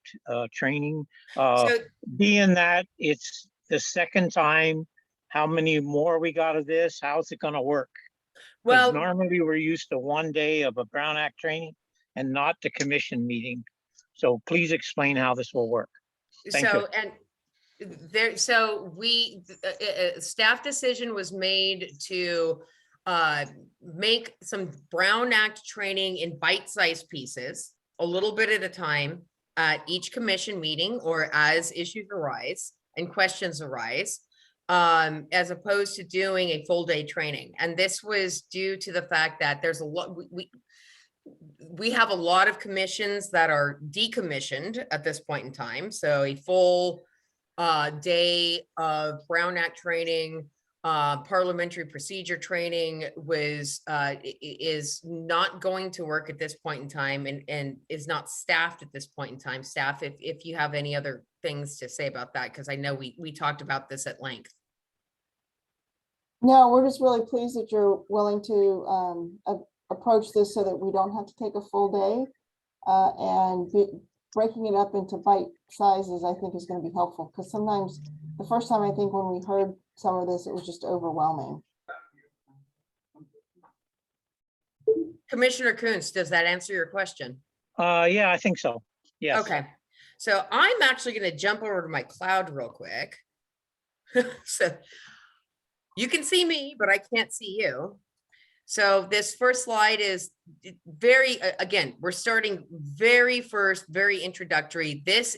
S2: training?
S7: So
S2: Being that it's the second time, how many more we got of this? How's it gonna work? 'Cause
S7: well,
S2: normally we're used to 1 day of a Brown Act training and not the commission meeting. So please explain how this will work. Thank
S7: so
S2: you.
S7: and there, so we, staff decision was made to make some Brown Act training in bite-sized pieces, a little bit at a time at each commission meeting or as issues arise and questions arise, as opposed to doing a full day training. And this was due to the fact that there's a lot, we have a lot of commissions that are decommissioned at this point in time. So a full day of Brown Act training, parliamentary procedure training is not going to work at this point in time and is not staffed at this point in time. Staff, if you have any other things to say about that, because I know we talked about this at length.
S6: No, we're just really pleased that you're willing to approach this so that we don't have to take a full day. Breaking it up into bite sizes, I think is going to be helpful, because sometimes the first time I think when we heard some of this, it was just overwhelming.
S7: Commissioner Kuntz, does that answer your question?
S2: Yeah, I think so. Yes.
S7: Okay, so I'm actually going to jump over to my cloud real quick. So you can see me, but I can't see you. So this first slide is very, again, we're starting very first, very introductory. This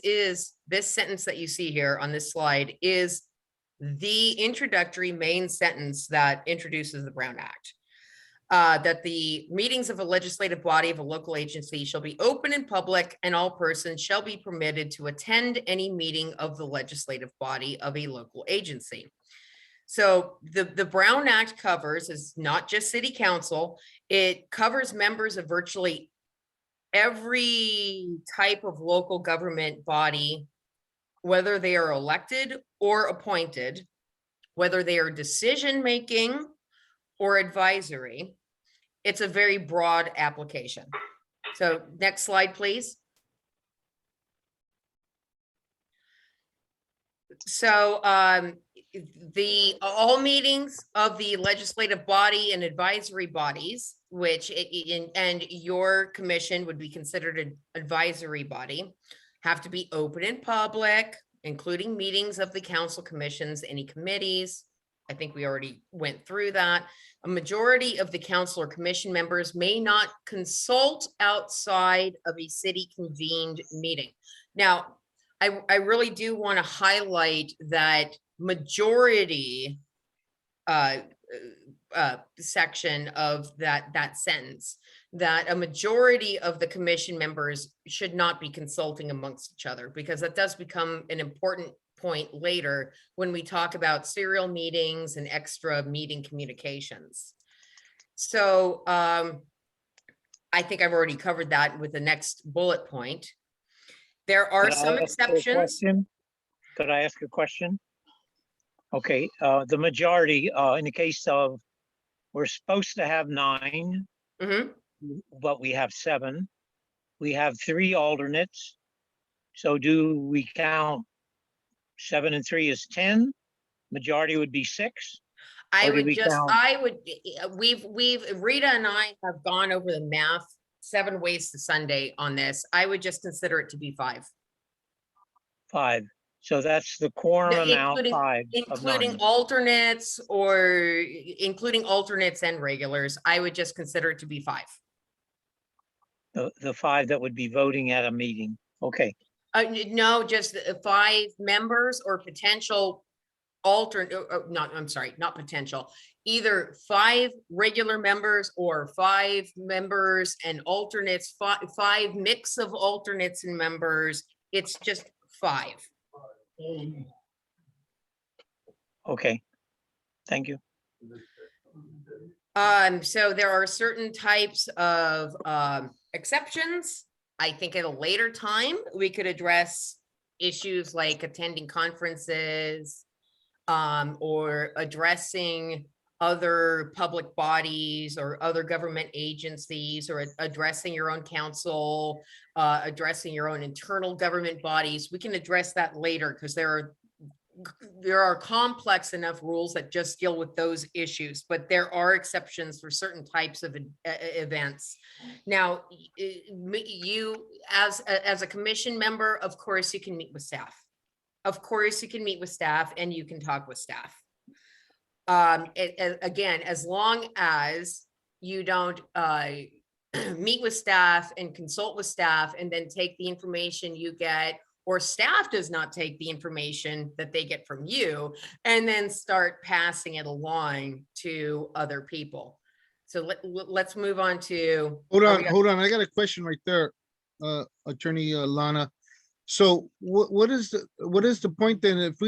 S7: sentence that you see here on this slide is the introductory main sentence that introduces the Brown Act. That the meetings of a legislative body of a local agency shall be open and public, and all persons shall be permitted to attend any meeting of the legislative body of a local agency. So the Brown Act covers, is not just city council, it covers members of virtually every type of local government body, whether they are elected or appointed, whether they are decision-making or advisory. It's a very broad application. So next slide, please. So all meetings of the legislative body and advisory bodies, which and your commission would be considered an advisory body, have to be open and public, including meetings of the council commissions, any committees. I think we already went through that. A majority of the council or commission members may not consult outside of a city convened meeting. Now, I really do want to highlight that majority section of that sentence, that a majority of the commission members should not be consulting amongst each other, because that does become an important point later when we talk about serial meetings and extra meeting communications. So I think I've already covered that with the next bullet point. There are some exceptions.
S2: Could I ask a question? Okay, the majority, in the case of, we're supposed to have 9, but we have 7. We have 3 alternates. So do we count 7 and 3 is 10? Majority would be 6.
S7: Rita and I have gone over the math 7 ways to Sunday on this. I would just consider it to be 5.
S2: 5. So that's the quorum amount, 5.
S7: Including alternates and regulars. I would just consider it to be 5.
S2: The 5 that would be voting at a meeting. Okay.
S7: No, just 5 members or potential alternate, not potential, either 5 regular members or 5 members and alternates, 5 mix of alternates and members. It's just 5.
S2: Okay, thank you.
S7: So there are certain types of exceptions. I think at a later time, we could address issues like attending conferences, or addressing other public bodies or other government agencies, or addressing your own council, addressing your own internal government bodies. We can address that later, because there are complex enough rules that just deal with those issues, but there are exceptions for certain types of events. Now, you as a commission member, of course, you can meet with staff. Of course, you can meet with staff and you can talk with staff. Again, as long as you don't meet with staff and consult with staff and then take the information you get, or staff does not take the information that they get from you and then start passing it along to other people. So let's move on to.
S1: Hold on. I got a question right there, Attorney Lana. So what is the point then? If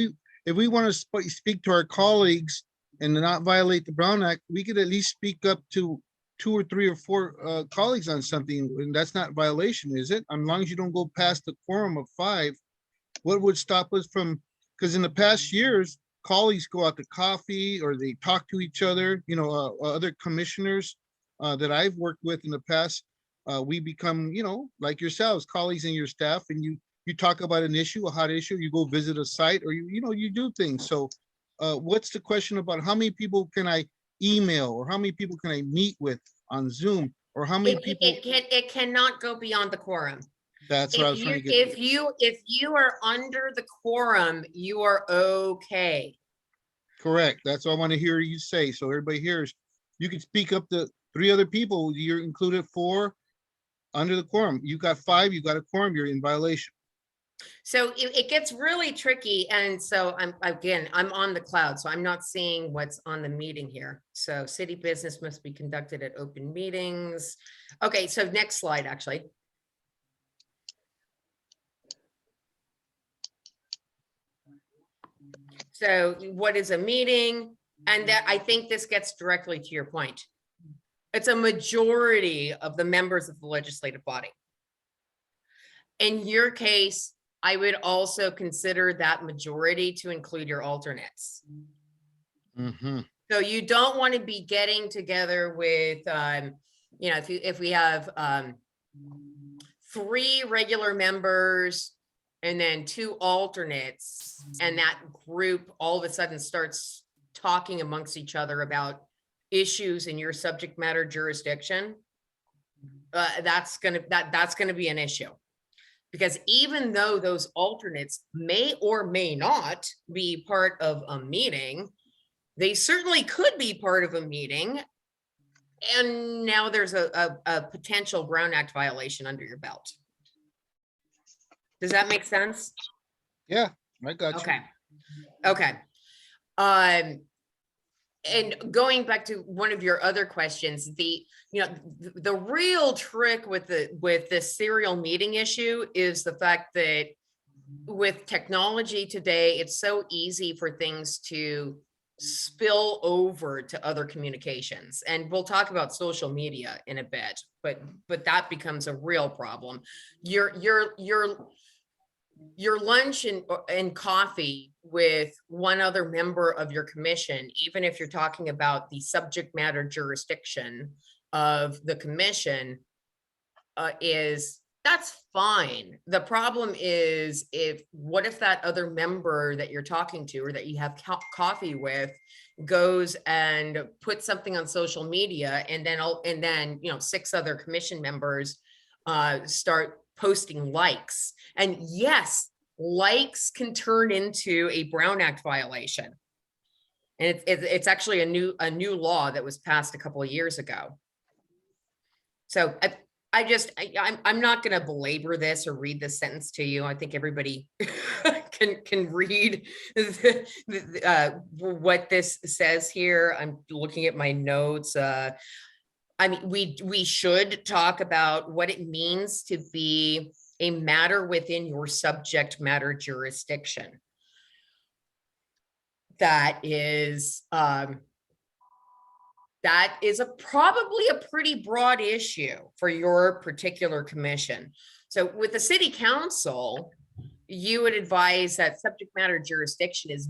S1: we want to speak to our colleagues and not violate the Brown Act, we could at least speak up to 2 or 3 or 4 colleagues on something, and that's not violation, is it? As long as you don't go past the quorum of 5, what would stop us from? Because in the past years, colleagues go out to coffee or they talk to each other. You know, other commissioners that I've worked with in the past, we become, you know, like yourselves, colleagues and your staff, and you talk about an issue, a hot issue. You go visit a site, or you do things. So, what's the question about how many people can I email, or how many people can I meet with on Zoom, or how many people?
S7: It cannot go beyond the quorum.
S1: That's what I was trying to get.
S7: If you are under the quorum, you are okay.
S1: Correct. That's what I want to hear you say. So everybody hears, You could speak up to 3 other people. You're included 4 under the quorum. You got 5, you got a quorum, you're in violation.
S7: So it gets really tricky. And so I'm on the cloud, so I'm not seeing what's on the meeting here. So city business must be conducted at open meetings. Okay, so next slide, actually. So what is a meeting? And that, I think this gets directly to your point. It's a majority of the members of the legislative body. In your case, I would also consider that majority to include your alternates.
S1: Mhm.
S7: So you don't want to be getting together with, you know, if we have 3 regular members and then 2 alternates, and that group all of a sudden starts talking amongst each other about issues in your subject matter jurisdiction, that's gonna be an issue. Because even though those alternates may or may not be part of a meeting, they certainly could be part of a meeting. And now there's a potential Brown Act violation under your belt. Does that make sense?
S1: Yeah, I got you.
S7: Okay. Okay. And going back to one of your other questions, the real trick with the serial meeting issue is the fact that with technology today, it's so easy for things to spill over to other communications. And we'll talk about social media in a bit, but that becomes a real problem. Your lunch and coffee with one other member of your commission, even if you're talking about the subject matter jurisdiction of the commission, that's fine. The problem is what if that other member that you're talking to or that you have coffee with goes and puts something on social media, and then 6 other commission members start posting likes. And yes, likes can turn into a Brown Act violation. And it's actually a new law that was passed a couple of years ago. So I'm not going to belabor this or read this sentence to you. I think everybody can read what this says here. I'm looking at my notes. I mean, we should talk about what it means to be a matter within your subject matter jurisdiction. That is probably a pretty broad issue for your particular commission. So with the city council, you would advise that subject matter jurisdiction is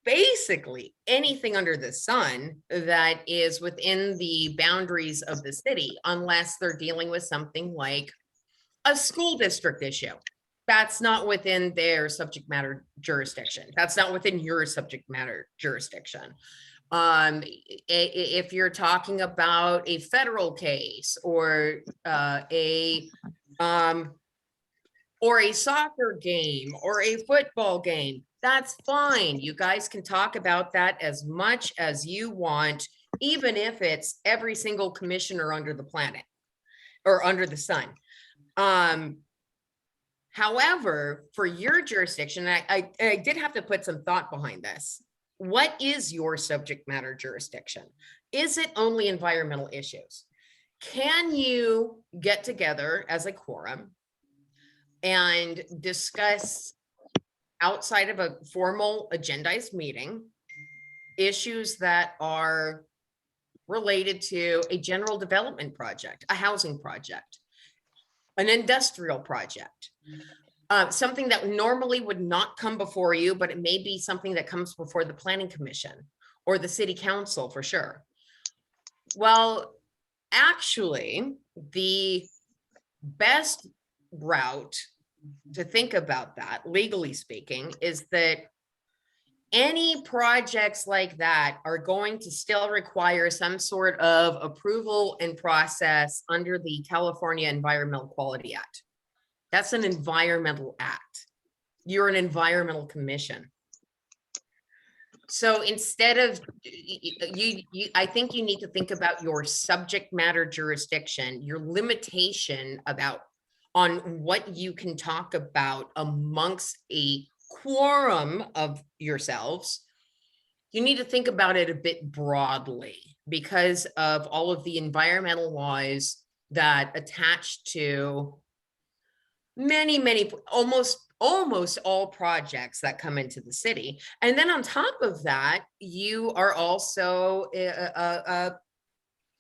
S7: basically anything under the sun that is within the boundaries of the city, unless they're dealing with something like a school district issue. That's not within their subject matter jurisdiction. That's not within your subject matter jurisdiction. If you're talking about a federal case or a soccer game or a football game, that's fine. You guys can talk about that as much as you want, even if it's every single commissioner under the planet or under the sun. However, for your jurisdiction, I did have to put some thought behind this. What is your subject matter jurisdiction? Is it only environmental issues? Can you get together as a quorum and discuss outside of a formal agendized meeting issues that are related to a general development project, a housing project, an industrial project, something that normally would not come before you, but it may be something that comes before the planning commission or the city council for sure? Well, actually, the best route to think about that, legally speaking, is that any projects like that are going to still require some sort of approval and process under the California Environmental Quality Act. That's an environmental act. You're an environmental commission. So instead of, I think you need to think about your subject matter jurisdiction, your limitation about on what you can talk about amongst a quorum of yourselves. You need to think about it a bit broadly because of all of the environmental laws that attach to many, almost all projects that come into the city. And then on top of that, you are also,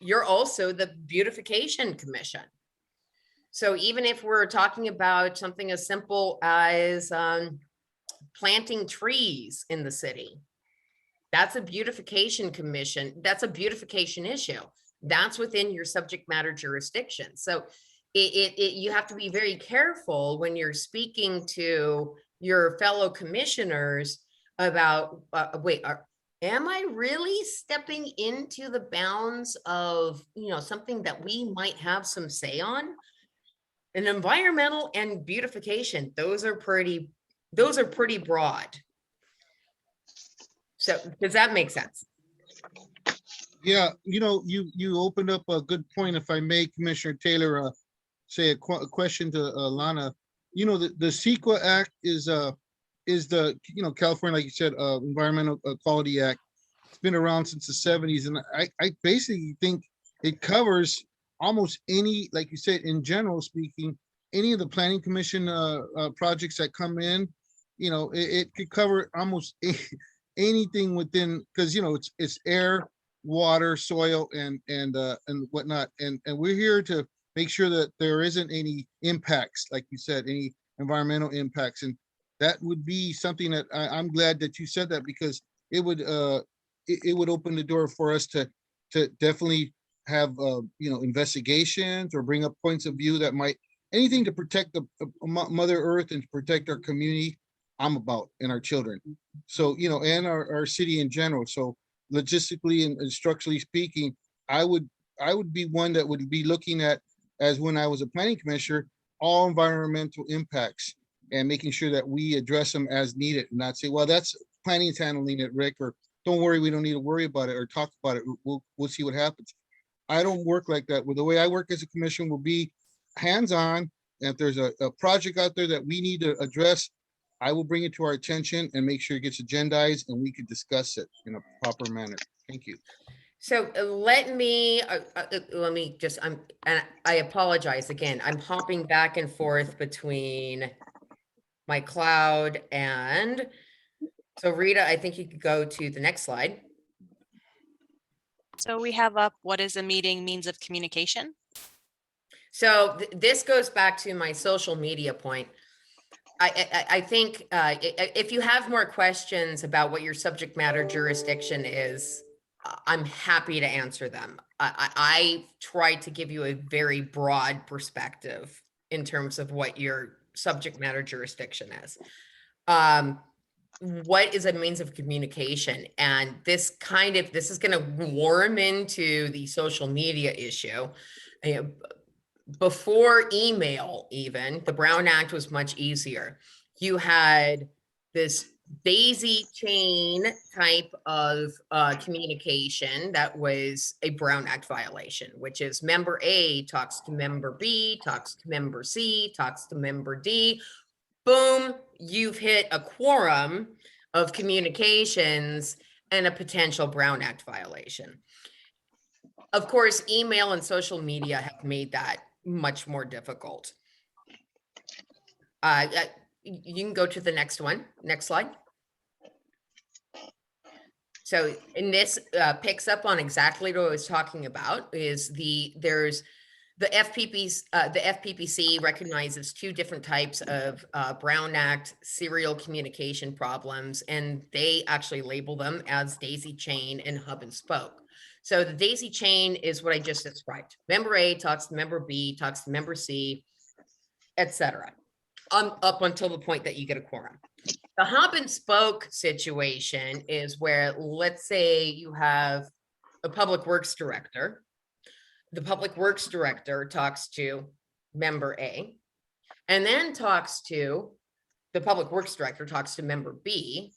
S7: you're also the beautification commission. So even if we're talking about something as simple as planting trees in the city, that's a beautification commission. That's a beautification issue. That's within your subject matter jurisdiction. So you have to be very careful when you're speaking to your fellow commissioners about, am I really stepping into the bounds of, something that we might have some say on? And environmental and beautification, those are pretty broad. So does that make sense?
S1: Yeah, you opened up a good point, if I may, Commissioner Taylor, say a question to Lana. The CEQA Act is the, California, like you said, Environmental Quality Act. It's been around since the 70s. And I basically think it covers almost any, like you said, in general speaking, any of the planning commission projects that come in, it could cover almost anything within, because, it's air, water, soil, and whatnot. And we're here to make sure that there isn't any impacts, like you said, any environmental impacts. And that would be something that I'm glad that you said that, because it would open the door for us to definitely have investigations or bring up points of view that might, anything to protect the Mother Earth and to protect our community, I'm about, and our children. So, and our city in general. So logistically and structurally speaking, I would be one that would be looking at, as when I was a planning commissioner, all environmental impacts and making sure that we address them as needed, and not say, well, that's planning's handling it, Rick, or don't worry, we don't need to worry about it or talk about it. We'll see what happens. I don't work like that. Well, the way I work as a commission will be hands-on. And if there's a project out there that we need to address, I will bring it to our attention and make sure it gets agendized and we can discuss it in a proper manner. Thank you.
S7: So let me just, and I apologize again, I'm hopping back and forth between my cloud and, so Rita, I think you could go to the next slide.
S5: So we have up, what is a meeting means of communication?
S7: So this goes back to my social media point. I think if you have more questions about what your subject matter jurisdiction is, I'm happy to answer them. I try to give you a very broad perspective in terms of what your subject matter jurisdiction is. What is a means of communication? And this is going to warm into the social media issue. Before email, even, the Brown Act was much easier. You had this daisy chain type of communication that was a Brown Act violation, which is member A talks to member B, talks to member C, talks to member D. Boom, you've hit a quorum of communications and a potential Brown Act violation. Of course, email and social media have made that much more difficult. You can go to the next one. Next slide. So, and this picks up on exactly what I was talking about. Is there's the FPPC recognizes two different types of Brown Act serial communication problems, and they actually label them as daisy chain and hub and spoke. So the daisy chain is what I just described. Member A talks to member B, talks to member C, etc. Up until the point that you get a quorum. The hub and spoke situation is where, let's say you have a public works director. The public works director talks to member A, and then the public works director talks to member B.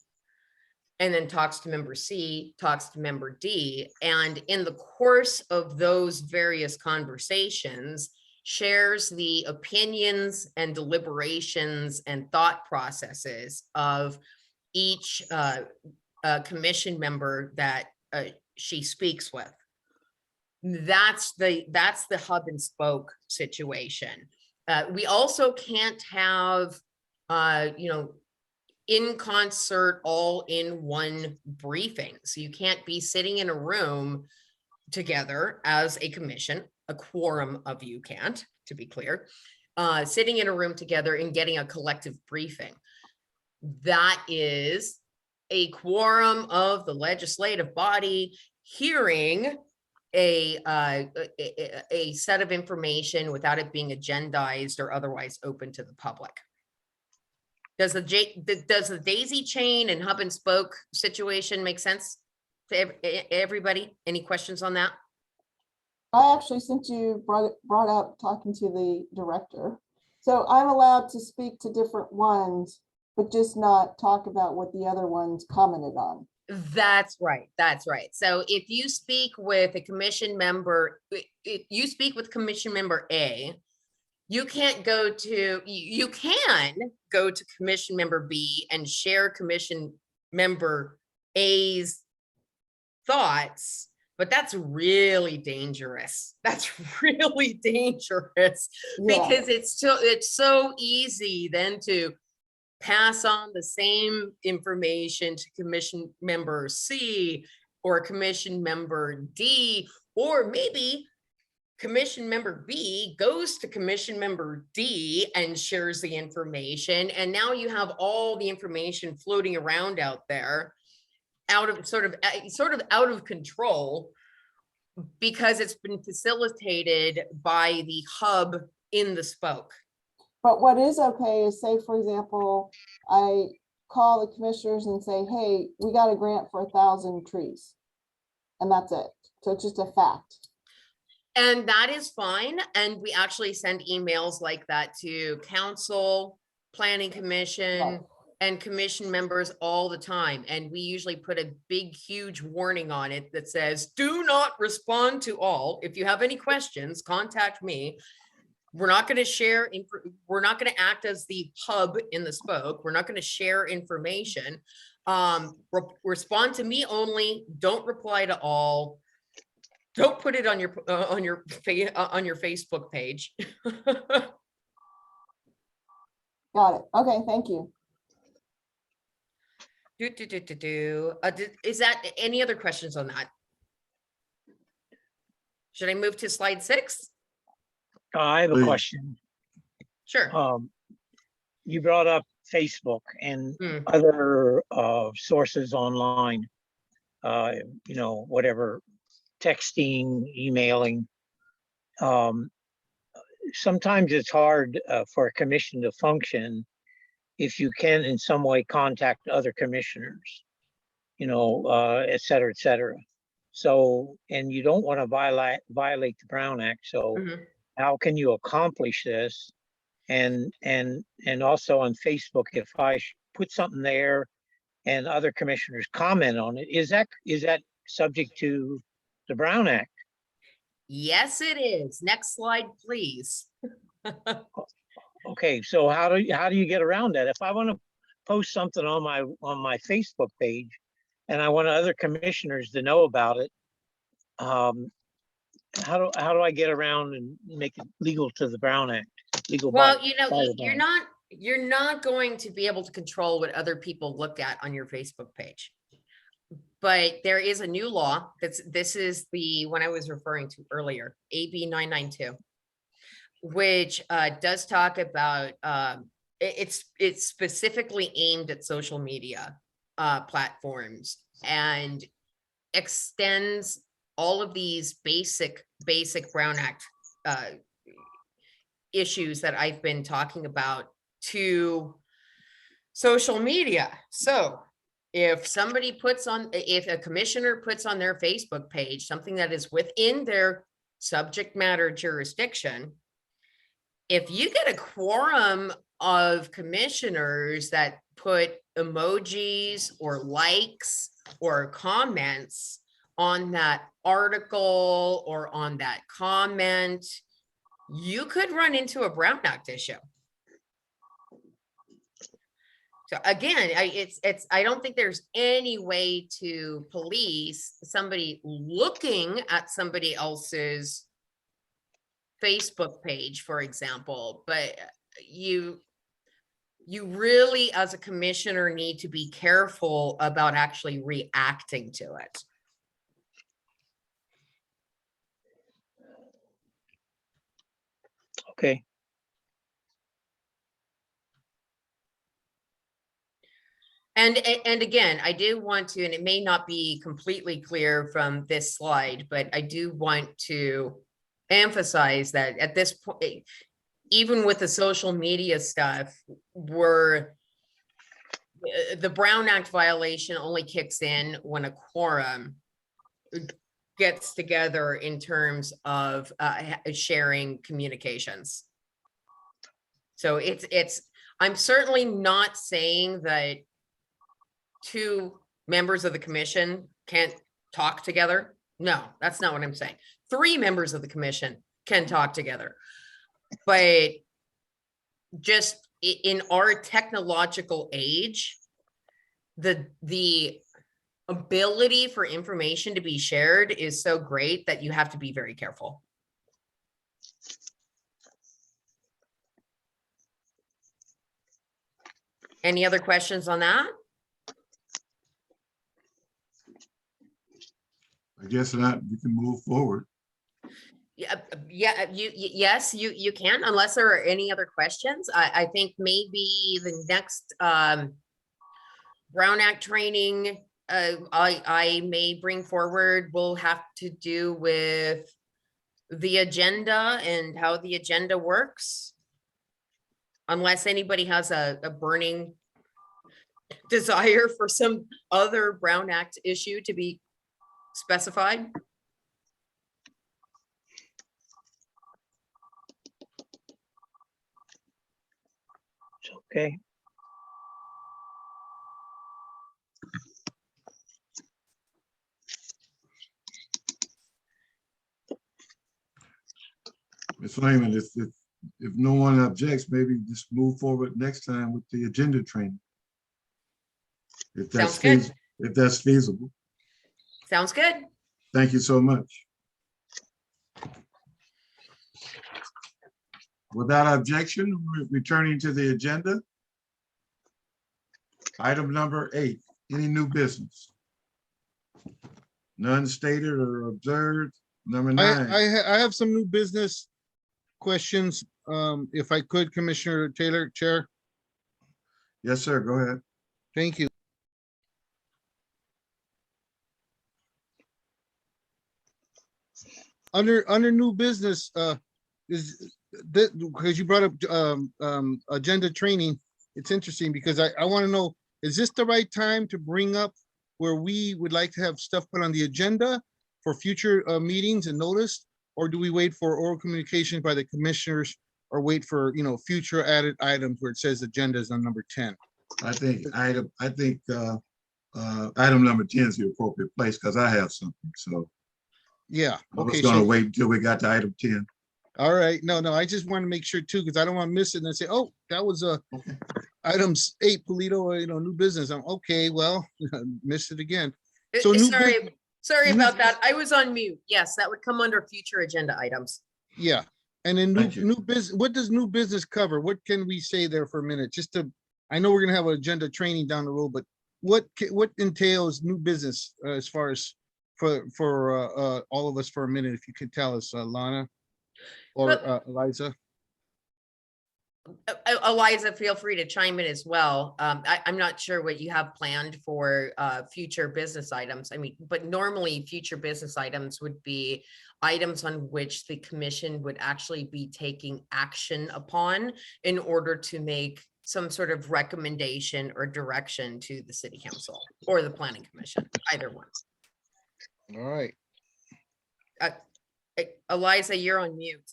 S7: and then talks to member C, talks to member D, and in the course of those various conversations, shares the opinions and deliberations and thought processes of each commission member that she speaks with. That's the hub and spoke situation. We also can't have, in concert, all in one briefing. So you can't be sitting in a room together as a commission, a quorum of you can't, to be clear, sitting in a room together and getting a collective briefing. That is a quorum of the legislative body hearing a set of information without it being agendized or otherwise open to the public. Does the daisy chain and hub and spoke situation make sense to everybody? Any questions on that?
S6: I actually, since you brought up talking to the director, so I'm allowed to speak to different ones, but just not talk about what the other ones commented on.
S7: That's right. That's right. So if you speak with a commission member, if you speak with commission member A, you can't go to, you can go to commission member B and share commission member A's thoughts, but that's really dangerous. That's really dangerous because it's so easy then to pass on the same information to commission member C or commission member D, or maybe commission member B goes to commission member D and shares the information. And now you have all the information floating around out there, out of sort of out of control, because it's been facilitated by the hub in the spoke.
S6: But what is okay is, say, for example, I call the commissioners and say, hey, we got a grant for 1,000 trees. And that's it. So it's just a fact.
S7: And that is fine. And we actually send emails like that to council, planning commission,
S6: Right.
S7: and commission members all the time. And we usually put a big, huge warning on it that says, do not respond to all. If you have any questions, contact me. We're not going to share, we're not going to act as the hub in the spoke. We're not going to share information. Respond to me only. Don't reply to all. Don't put it on your Facebook page.
S6: Got it. Okay, thank you.
S7: Is that any other questions on that? Should I move to slide 6?
S2: I have a
S9: Please.
S2: question.
S7: Sure.
S2: You brought up Facebook and other sources online, whatever, texting, emailing. Sometimes it's hard for a commission to function if you can in some way contact other commissioners, et cetera, et cetera. So, and you don't want to violate the Brown Act. So how can you accomplish this? And also on Facebook, if I put something there and other commissioners comment on it, is that subject to the Brown Act?
S7: Yes, it is. Next slide, please.
S2: Okay, so how do you get around that? If I want to post something on my Facebook page and I want other commissioners to know about it, how do I get around and make it legal to the Brown Act?
S7: Well, you're not going to be able to control what other people look at on your Facebook page. But there is a new law this is the one I was referring to earlier, AB 992, which does talk about it's specifically aimed at social media platforms and extends all of these basic Brown Act issues that I've been talking about to social media. So if a commissioner puts on their Facebook page something that is within their subject matter jurisdiction, if you get a quorum of commissioners that put emojis or likes or comments on that article or on that comment, you could run into a Brown Act issue. So again, I don't think there's any way to police somebody looking at somebody else's Facebook page, for example, but you really, as a commissioner, need to be careful about actually reacting to it.
S2: Okay,
S7: And again, I do want to, and it may not be completely clear from this slide, but I do want to emphasize that at this point, even with the social media stuff, the Brown Act violation only kicks in when a quorum gets together in terms of sharing communications. So I'm certainly not saying that two members of the commission can't talk together. No, that's not what I'm saying. 3 members of the commission can talk together. But just in our technological age, the ability for information to be shared is so great that you have to be very careful. Any other questions on that?
S9: I guess not, we can move forward.
S7: Yes, you can, unless there are any other questions. I think maybe the next Brown Act training I may bring forward will have to do with the agenda and how the agenda works. Unless anybody has a burning desire for some other Brown Act issue to be specified.
S2: it's okay.
S9: Ms. Lehman, if no one objects, maybe just move forward next time with the agenda training. If that's
S7: Sounds good.
S9: if that's feasible.
S7: Sounds good.
S9: Thank you so much. Without objection, we're returning to the agenda. Item number 8, any new business? None stated or observed. Number 9.
S1: I have some new business questions. If I could, Commissioner Taylor, Chair.
S9: Yes, sir, go ahead.
S1: Thank you. Under new business, is that because you brought up agenda training, it's interesting because I want to know, is this the right time to bring up where we would like to have stuff put on the agenda for future meetings and notice? Or do we wait for oral communication by the commissioners or wait for, future added items where it says agendas on number 10?
S9: I think item number 10 is the appropriate place because I have something. So
S1: Yeah.
S9: I was
S1: Okay.
S9: gonna
S1: So,
S9: wait until we got to item 10.
S1: all right. No, I just want to make sure too, because I don't want to miss it and then say, oh, that was
S9: Okay.
S1: items 8, Polito, new business. I'm okay. Well, missed it again. So new
S7: Sorry
S1: new-
S7: about that. I was on mute. Yes, that would come under future agenda items.
S1: Yeah. And then
S9: Thank you.
S1: new business, what does new business cover? What can we say there for a minute? I know we're gonna have an agenda training down the road, but what entails new business as far as for all of us for a minute, if you could tell us, Lana or Eliza?
S7: Eliza, feel free to chime in as well. I'm not sure what you have planned for future business items. I mean, but normally future business items would be items on which the commission would actually be taking action upon in order to make some sort of recommendation or direction to the city council or the planning commission, either one.
S1: All right.
S7: Eliza, you're on mute.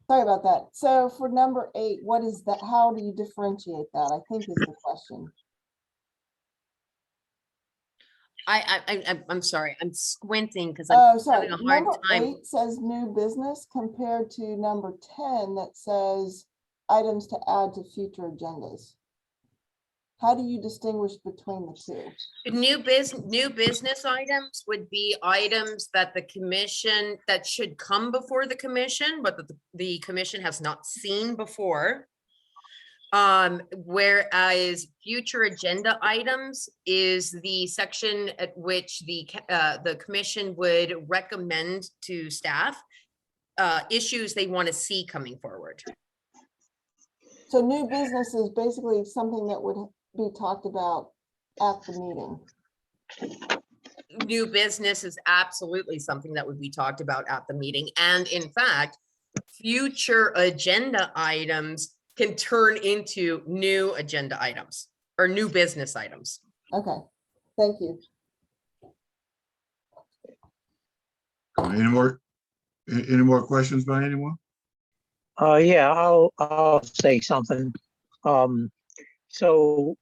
S6: Sorry about that. So for number 8, what is that? How do you differentiate that? I think is the question.
S7: I'm sorry, I'm squinting because
S6: Oh,
S7: I'm
S6: sorry.
S7: having a hard
S6: Number
S7: time.
S6: 8 says new business compared to number 10 that says items to add to future agendas. How do you distinguish between the two?
S7: New business items would be items that the commission, that should come before the commission, but that the commission has not seen before. Whereas future agenda items is the section at which the commission would recommend to staff issues they want to see coming forward.
S6: So new business is basically something that would be talked about at the meeting.
S7: New business is absolutely something that would be talked about at the meeting. And in fact, future agenda items can turn into new agenda items or new business items.
S6: Okay, thank you.
S9: Any more questions by anyone?
S2: Yeah, I'll say something. So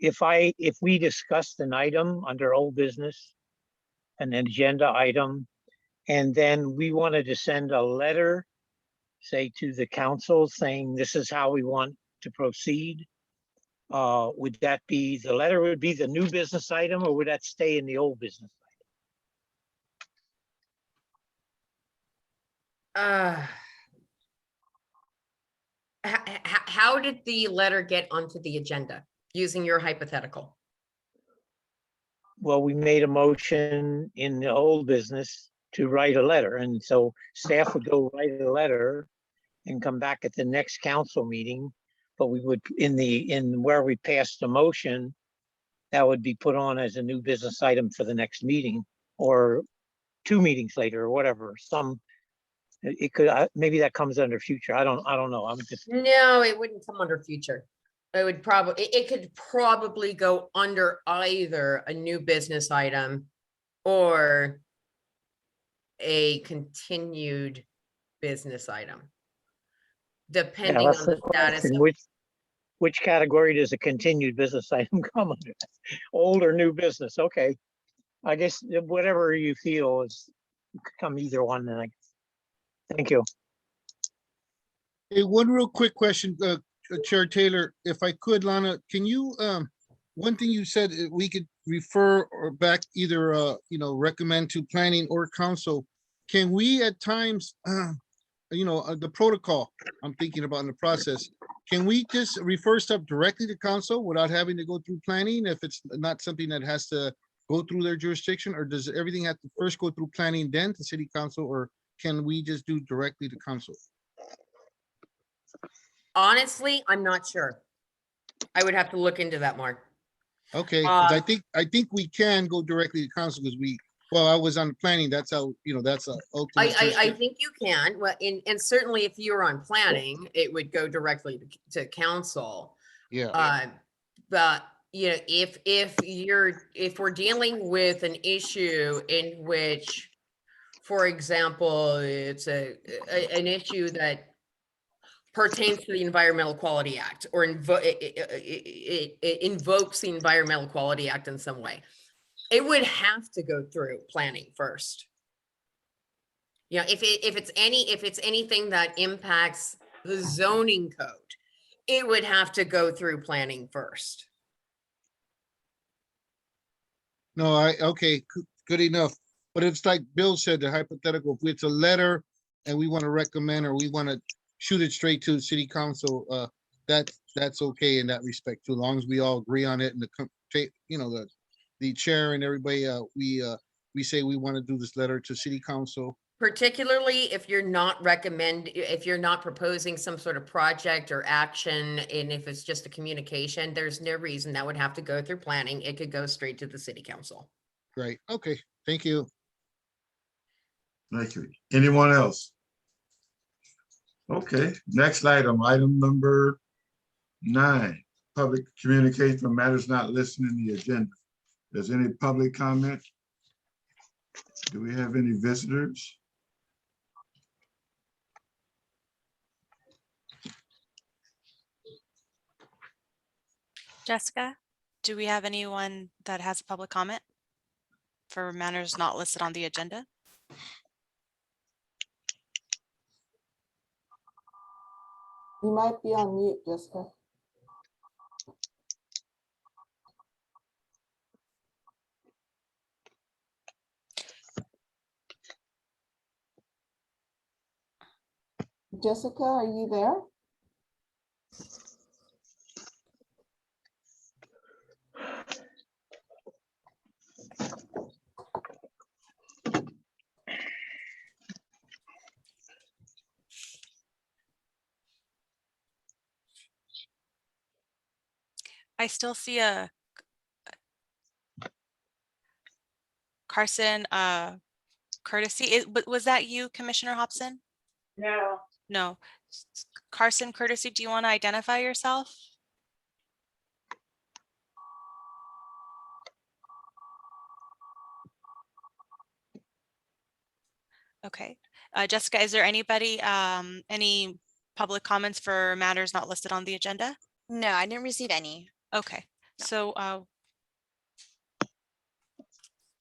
S2: if we discussed an item under old business, an agenda item, and then we wanted to send a letter, say to the council saying this is how we want to proceed, would that be, the letter would be the new business item, or would that stay in the old business?
S7: How did the letter get onto the agenda using your hypothetical?
S2: Well, we made a motion in the old business to write a letter, and so staff would go write a letter and come back at the next council meeting. But we would, in where we passed the motion, that would be put on as a new business item for the next meeting, or 2 meetings later, or whatever. It could, maybe that comes under future. I don't know. I'm just.
S7: No, it wouldn't come under future. It would probably, it could probably go under either a new business item or a continued business item, depending
S2: Yeah, that's
S7: on
S2: the
S7: the status.
S2: question. Which category does a continued business item come under? Old or new business? Okay. I guess whatever you feel is, could come either one. Then thank you.
S1: Hey, one real quick question, Chair Taylor, if I could, Lana, can you, one thing you said, we could refer or back either, recommend to planning or council. Can we at times, the protocol I'm thinking about in the process, can we just refer stuff directly to council without having to go through planning if it's not something that has to go through their jurisdiction, or does everything have to first go through planning, then to city council, or can we just do directly to council?
S7: Honestly, I'm not sure. I would have to look into that more.
S1: Okay, 'cause I think we can go directly to council because I was on planning. That's how, that's a ultimate.
S7: I think you can. Well, and certainly if you're on planning, it would go directly to council.
S1: Yeah,
S7: But if we're dealing with an issue in which, for example, it's an issue that pertains to the Environmental Quality Act, or it invokes the Environmental Quality Act in some way, it would have to go through planning first. If it's anything that impacts the zoning code, it would have to go through planning first.
S1: no, okay, good enough. But it's like Bill said, the hypothetical, if it's a letter and we want to recommend, or we want to shoot it straight to city council, that's okay in that respect, too, as long as we all agree on it, and the chair and everybody, we say we want to do this letter to city council.
S7: Particularly if you're not proposing some sort of project or action, and if it's just a communication, there's no reason that would have to go through planning. It could go straight to the city council.
S1: Great, okay, thank you.
S9: Thank you. Anyone else? Okay, next item number 9, public communication on matters not listed in the agenda. There's any public comment? Do we have any visitors?
S5: Jessica, do we have anyone that has a public comment for matters not listed on the agenda?
S6: You might be on mute, Jessica. Jessica, are you there?
S5: I still see a Carson courtesy. But was that you, Commissioner Hobson?
S4: No,
S5: No. Carson courtesy, do you want to identify yourself? Okay. Jessica, is there anybody, any public comments for matters not listed on the agenda?
S3: No, I didn't receive any.
S5: Okay,
S3: No.
S5: so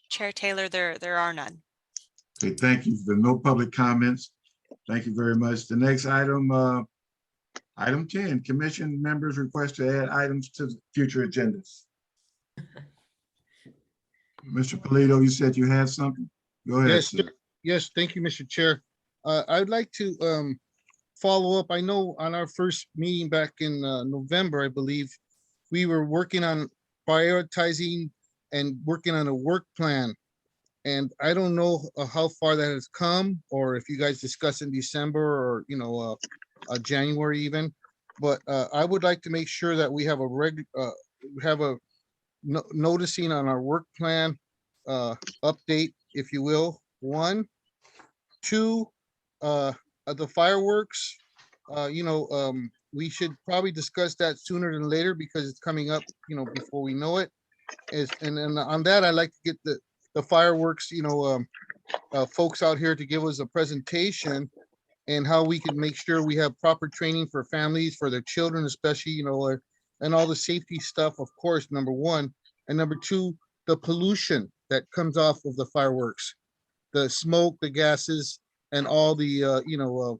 S5: Chair Taylor, there are none.
S9: Okay, thank you. There are no public comments. Thank you very much. The next item, item 10, commission members request to add items to future agendas. Mr. Polito, you said you had something? Go ahead,
S1: Yes,
S9: sir.
S1: yes, thank you, Mr. Chair. I'd like to follow up. I know on our first meeting back in November, I believe, we were working on prioritizing and working on a work plan. And I don't know how far that has come, or if you guys discuss in December or, January even. But I would like to make sure that we have noticing on our work plan update, if you will. 1, 2, the fireworks. We should probably discuss that sooner than later because it's coming up, before we know it. And then on that, I'd like to get the fireworks, folks out here to give us a presentation and how we can make sure we have proper training for families, for their children, especially, and all the safety stuff, of course, number 1. And number 2, the pollution that comes off of the fireworks, the smoke, the gases, and all the,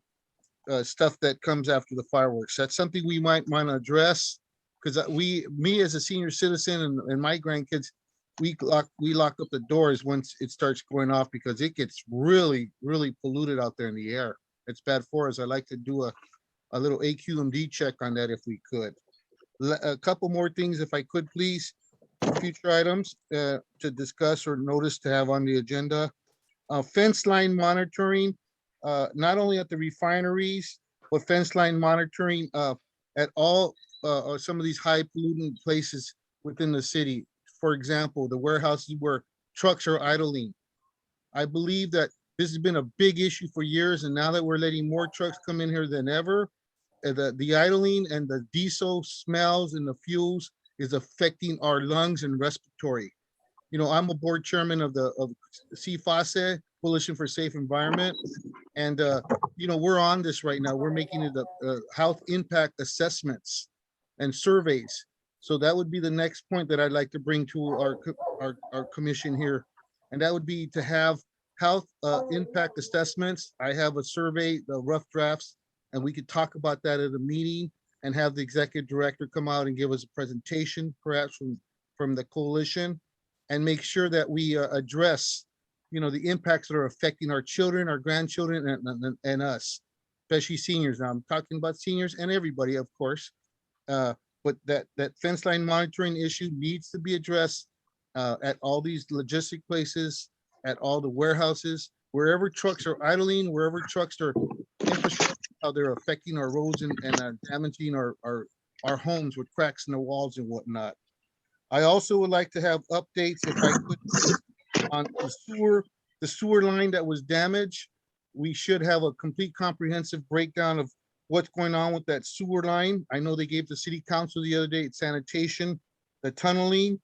S1: stuff that comes after the fireworks. That's something we might want to address because me as a senior citizen and my grandkids, we lock up the doors once it starts going off because it gets really, really polluted out there in the air. It's bad for us. I'd like to do a little AQMD check on that if we could. A couple more things, if I could, please, for future items to discuss or notice to have on the agenda. Fence line monitoring, not only at the refineries, but fence line monitoring at all some of these high pollutant places within the city. For example, the warehouses where trucks are idling. I believe that this has been a big issue for years, and now that we're letting more trucks come in here than ever, the idling and the diesel smells and the fuels is affecting our lungs and respiratory. I'm a board chairman of CFASE, Coalition for Safe Environment, and we're on this right now. We're making it health impact assessments and surveys. So that would be the next point that I'd like to bring to our commission here, and that would be to have health impact assessments. I have a survey, the rough drafts, and we could talk about that at a meeting and have the executive director come out and give us a presentation, perhaps from the coalition, and make sure that we address, the impacts that are affecting our children, our grandchildren, and us, especially seniors. Now I'm talking about seniors and everybody, of course. But that fence line monitoring issue needs to be addressed at all these logistic places, at all the warehouses, wherever trucks are idling, wherever trucks are infrastructure, how they're affecting our roads and damaging our homes with cracks in the walls and whatnot. I also would like to have updates, if I could, on the sewer line that was damaged. We should have a complete comprehensive breakdown of what's going on with that sewer line. I know they gave the city council the other day, it's sanitation, the tunneling,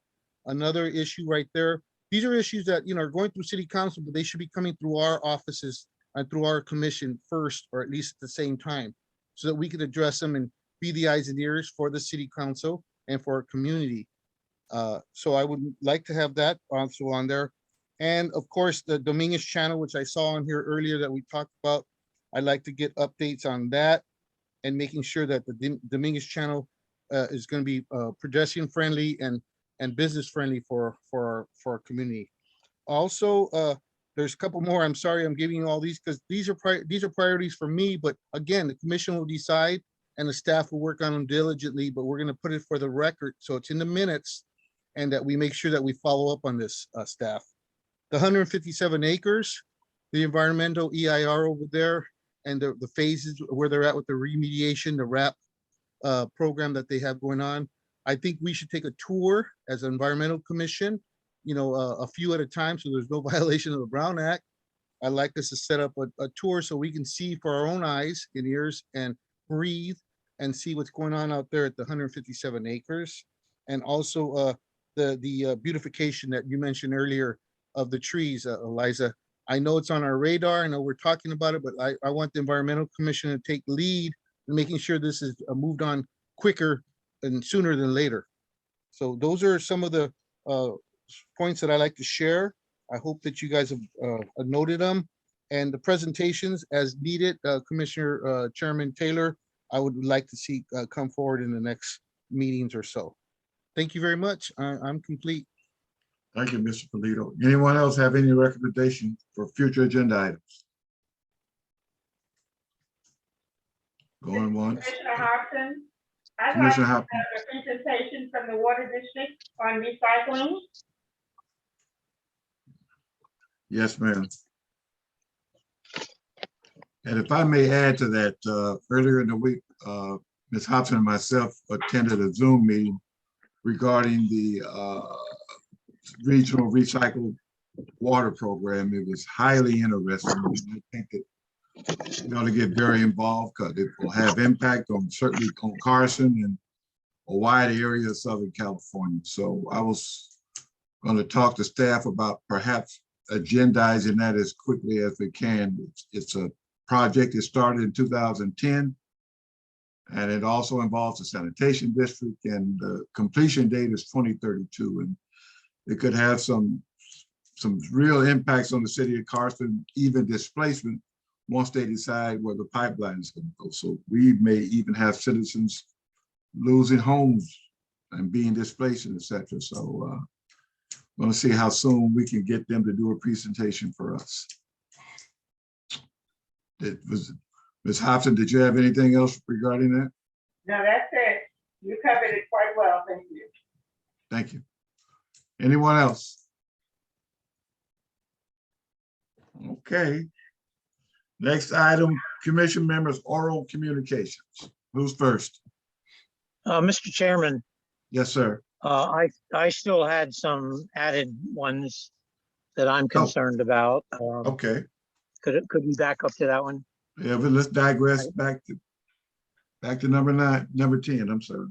S1: another issue right there. These are issues that, are going through city council, but they should be coming through our offices and through our commission first, or at least at the same time, so that we could address them and be the eyes and ears for the city council. and for our community. So I would like to have that also on there. And of course, the Dominguez channel, which I saw on here earlier that we talked about, I'd like to get updates on that and making sure that the Dominguez channel is going to be pedestrian friendly and business friendly for our community. Also, there's a couple more. I'm sorry, I'm giving you all these because these are priorities for me. But again, the commission will decide and the staff will work on them diligently. But we're going to put it for the record so it's in the minutes, and that we make sure that we follow up on this, staff. The 157 acres, the environmental EIR over there, and the phases where they're at with the remediation, the RAP program that they have going on. I think we should take a tour as an environmental commission, a few at a time, so there's no violation of the Brown Act. I'd like us to set up a tour so we can see for our own eyes and ears and breathe and see what's going on out there at the 157 acres. And also the beautification that you mentioned earlier of the trees, Eliza. I know it's on our radar. I know we're talking about it, but I want the Environmental Commission to take lead in making sure this is moved on quicker and sooner than later. So those are some of the points that I like to share. I hope that you guys have noted them. And the presentations as needed, Commissioner Chairman Taylor, I would like to see come forward in the next meetings or so. Thank you very much. I'm complete.
S9: Thank you, Mr. Polito. Anyone else have any recommendation for future agenda items? Going once.
S4: Commissioner Hobson, I'd like to
S9: Commissioner
S4: have
S9: Hopkins.
S4: a presentation from the Water District on recycling.
S9: Yes, ma'am. And if I may add to that, earlier in the week, Ms. Hobson and myself attended a Zoom meeting regarding the regional recycled water program. It was highly interesting. I think that we ought to get very involved because it will have impact on certainly on Carson and a wide area of Southern California. So I was going to talk to staff about perhaps agendizing that as quickly as we can. It's a project that started in 2010, and it also involves the sanitation district, and the completion date is 2032. And it could have some real impacts on the city of Carson, even displacement, once they decide where the pipeline is going to go. So we may even have citizens losing homes and being displaced, et cetera. So I'm going to see how soon we can get them to do a presentation for us. Ms. Hobson, did you have anything else regarding that?
S4: No, that's it. You covered it quite well. Thank you.
S9: Thank you. Anyone else? Okay. Next item, commission members' oral communications. Who's first?
S2: Mr. Chairman,
S9: Yes, sir.
S2: I still had some added ones that I'm concerned about.
S9: Okay.
S2: Could we back up to that one?
S9: Yeah, but let's digress back to number 10. I'm sorry.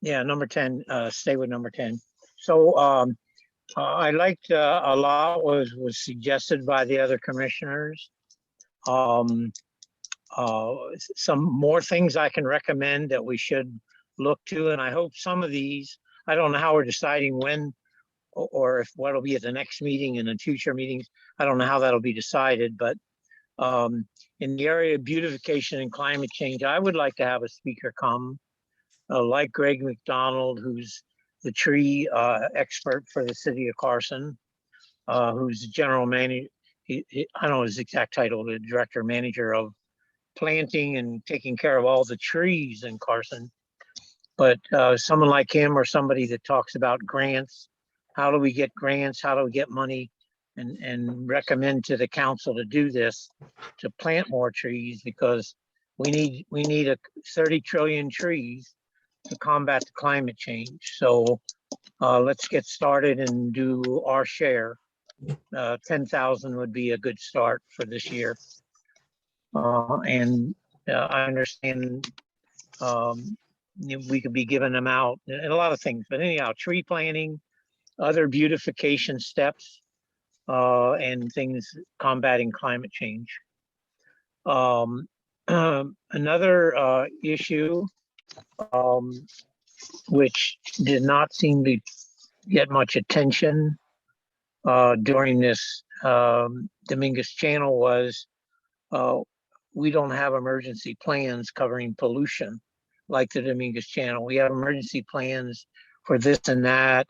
S2: Yeah, number 10, stay with number 10. So I liked a lot was suggested by the other commissioners. Some more things I can recommend that we should look to, and I hope some of these, I don't know how we're deciding when or if what'll be at the next meeting and in future meetings. I don't know how that'll be decided, but in the area of beautification and climate change, I would like to have a speaker come like Greg McDonald, who's the tree expert for the city of Carson, who's the general manager. I don't know his exact title, the director manager of planting and taking care of all the trees in Carson. But someone like him, or somebody that talks about grants, how do we get grants, how do we get money, and recommend to the council to do this, to plant more trees, because we need a 30 trillion trees to combat the climate change. So let's get started and do our share. 10,000 would be a good start for this year. And I understand we could be giving them out and a lot of things, but anyhow, tree planting, other beautification steps, and things combating climate change. Another issue which did not seem to get much attention during this Dominguez Channel, was we don't have emergency plans covering pollution like the Dominguez Channel. We have emergency plans for this and that.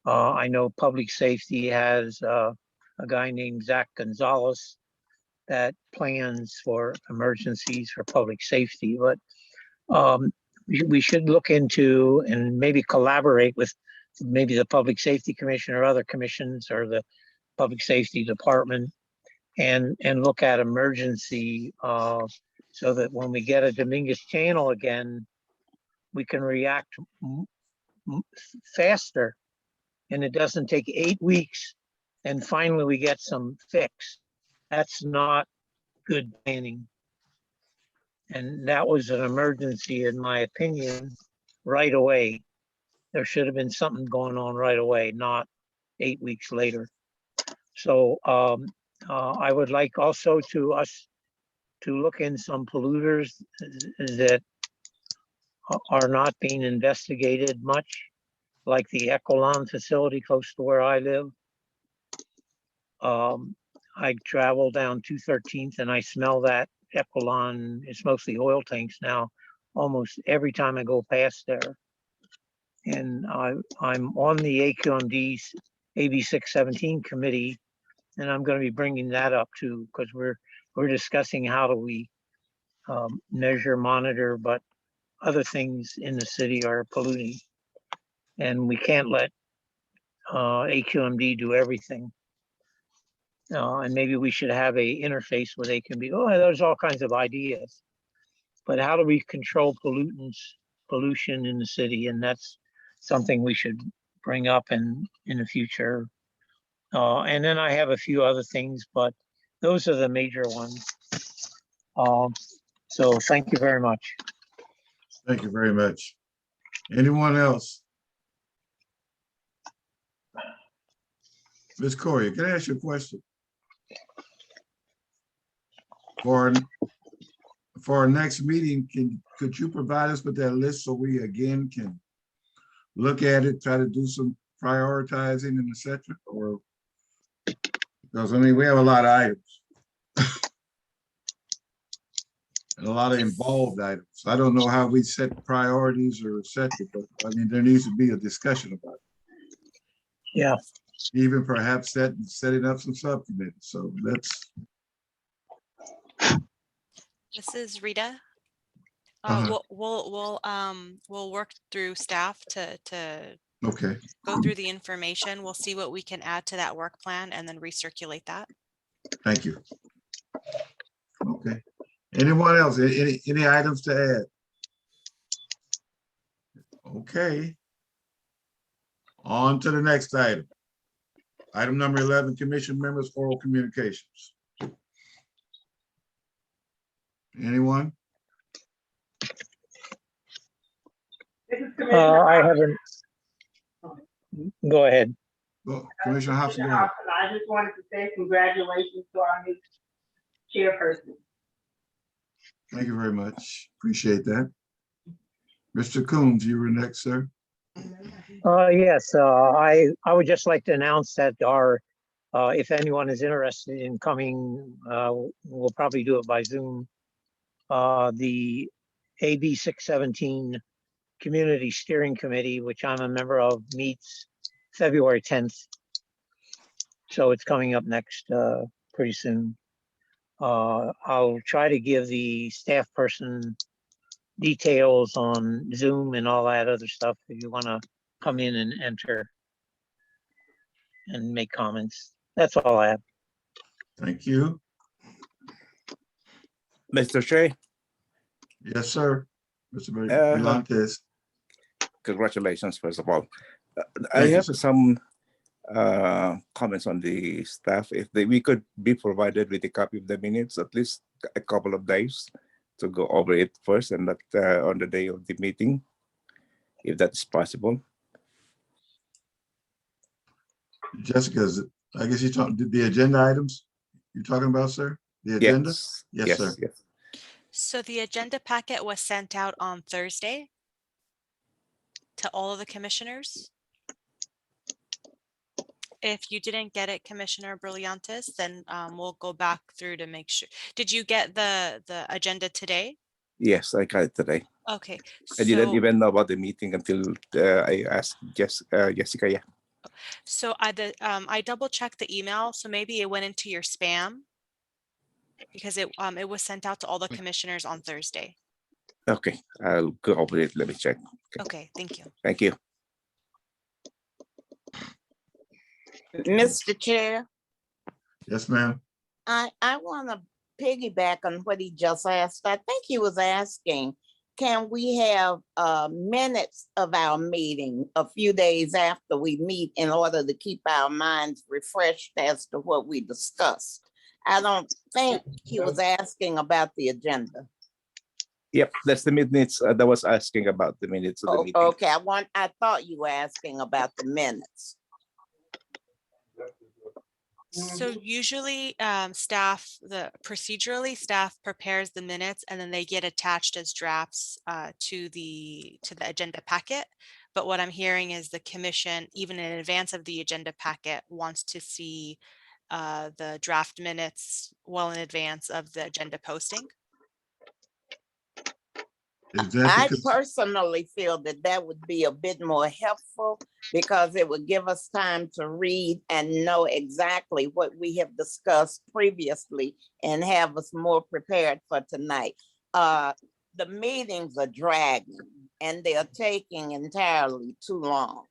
S2: I know public safety has a guy named Zach Gonzalez that plans for emergencies for public safety, but we should look into and maybe collaborate with maybe the Public Safety Commission or other commissions or the Public Safety Department and look at emergency so that when we get a Dominguez Channel again, we can react faster and it doesn't take 8 weeks and finally we get some fix. That's not good planning. And that was an emergency, in my opinion, right away. There should have been something going on right away, not 8 weeks later. So I would like also to us to look in some polluters that are not being investigated much, like the Ecolon facility close to where I live. I travel down 213th and I smell that Ecolon. It's mostly oil tanks now, almost every time I go past there. And I'm on the AQMD's AB 617 committee, and I'm going to be bringing that up too, because we're discussing how do we measure, monitor, but other things in the city are polluting, and we can't let AQMD do everything. And maybe we should have a interface where they can be, there's all kinds of ideas. But how do we control pollution in the city? And that's something we should bring up in the future. And then I have a few other things, but those are the major ones. So thank you very much.
S9: Thank you very much. Anyone else? Ms. Corey, can I ask you a question? For our next meeting, could you provide us with that list so we again can look at it, try to do some prioritizing and et cetera? Or because I mean we have a lot of items. And a lot of involved items. I don't know how we set priorities or et cetera, but I mean there needs to be a discussion about it.
S2: Yeah.
S9: Even perhaps setting up some subcommittees. So that's
S5: This is Rita.
S9: Uh-huh.
S5: We'll work through staff to
S9: okay.
S5: go through the information. We'll see what we can add to that work plan and then recirculate that.
S9: Thank you. Okay. Anyone else? Any items to add? Okay. On to the next item. Item number 11, Commission members' oral communications. Anyone?
S4: This is Commissioner
S2: I
S4: Hopkins.
S2: haven't. Go ahead.
S9: Well, Commissioner Hobson, go
S4: Commissioner
S9: ahead.
S4: Hopkins, I just wanted to say congratulations to our new chairperson.
S9: Thank you very much. Appreciate that. Mr. Coombs, you were next, sir.
S2: Yes, I would just like to announce that if anyone is interested in coming, we'll probably do it by Zoom. The AB 617 Community Steering Committee, which I'm a member of, meets February 10th. So it's coming up next pretty soon. I'll try to give the staff person details on Zoom and all that other stuff if you want to come in and enter and make comments. That's all I have.
S9: Thank you.
S11: Mr. Chair,
S9: Yes, sir. Mr. Belantes.
S11: congratulations, first of all. I
S9: Thank you,
S11: have
S9: sir.
S11: some comments on the staff. If we could be provided with a copy of the minutes, at least a couple of days to go over it first and not on the day of the meeting, if that's possible.
S9: Jessica's, I guess you're talking the agenda items you're talking about, sir? The agenda? Yes, sir.
S11: Yes.
S5: So the agenda packet was sent out on Thursday. to all of the commissioners. If you didn't get it, Commissioner Brillantes, then we'll go back through to make sure. Did you get the agenda today?
S11: Yes, I got it today.
S5: Okay.
S11: I didn't
S5: so-
S11: even know about the meeting until I asked Jessica. Yeah.
S5: So I double checked the email, so maybe it went into your spam because it was sent out to all the commissioners on Thursday.
S11: Okay, I'll go over it. Let me check.
S5: Okay, thank you.
S11: Thank you.
S10: Mr. Chair,
S9: Yes, ma'am.
S10: I want to piggyback on what he just asked. I think he was asking, can we have minutes of our meeting a few days after we meet in order to keep our minds refreshed as to what we discussed? I don't think he was asking about the agenda.
S11: Yep, that's the minutes. That was asking about the minutes of the meeting.
S10: Okay, I thought you were asking about the minutes.
S5: So usually procedurally staff prepares the minutes and then they get attached as drafts to the agenda packet. But what I'm hearing is the commission, even in advance of the agenda packet, wants to see the draft minutes well in advance of the agenda posting.
S9: Is that
S10: I
S9: because-
S10: personally feel that would be a bit more helpful because it would give us time to read and know exactly what we have discussed previously and have us more prepared for tonight. The meetings are dragging and they are taking entirely too long.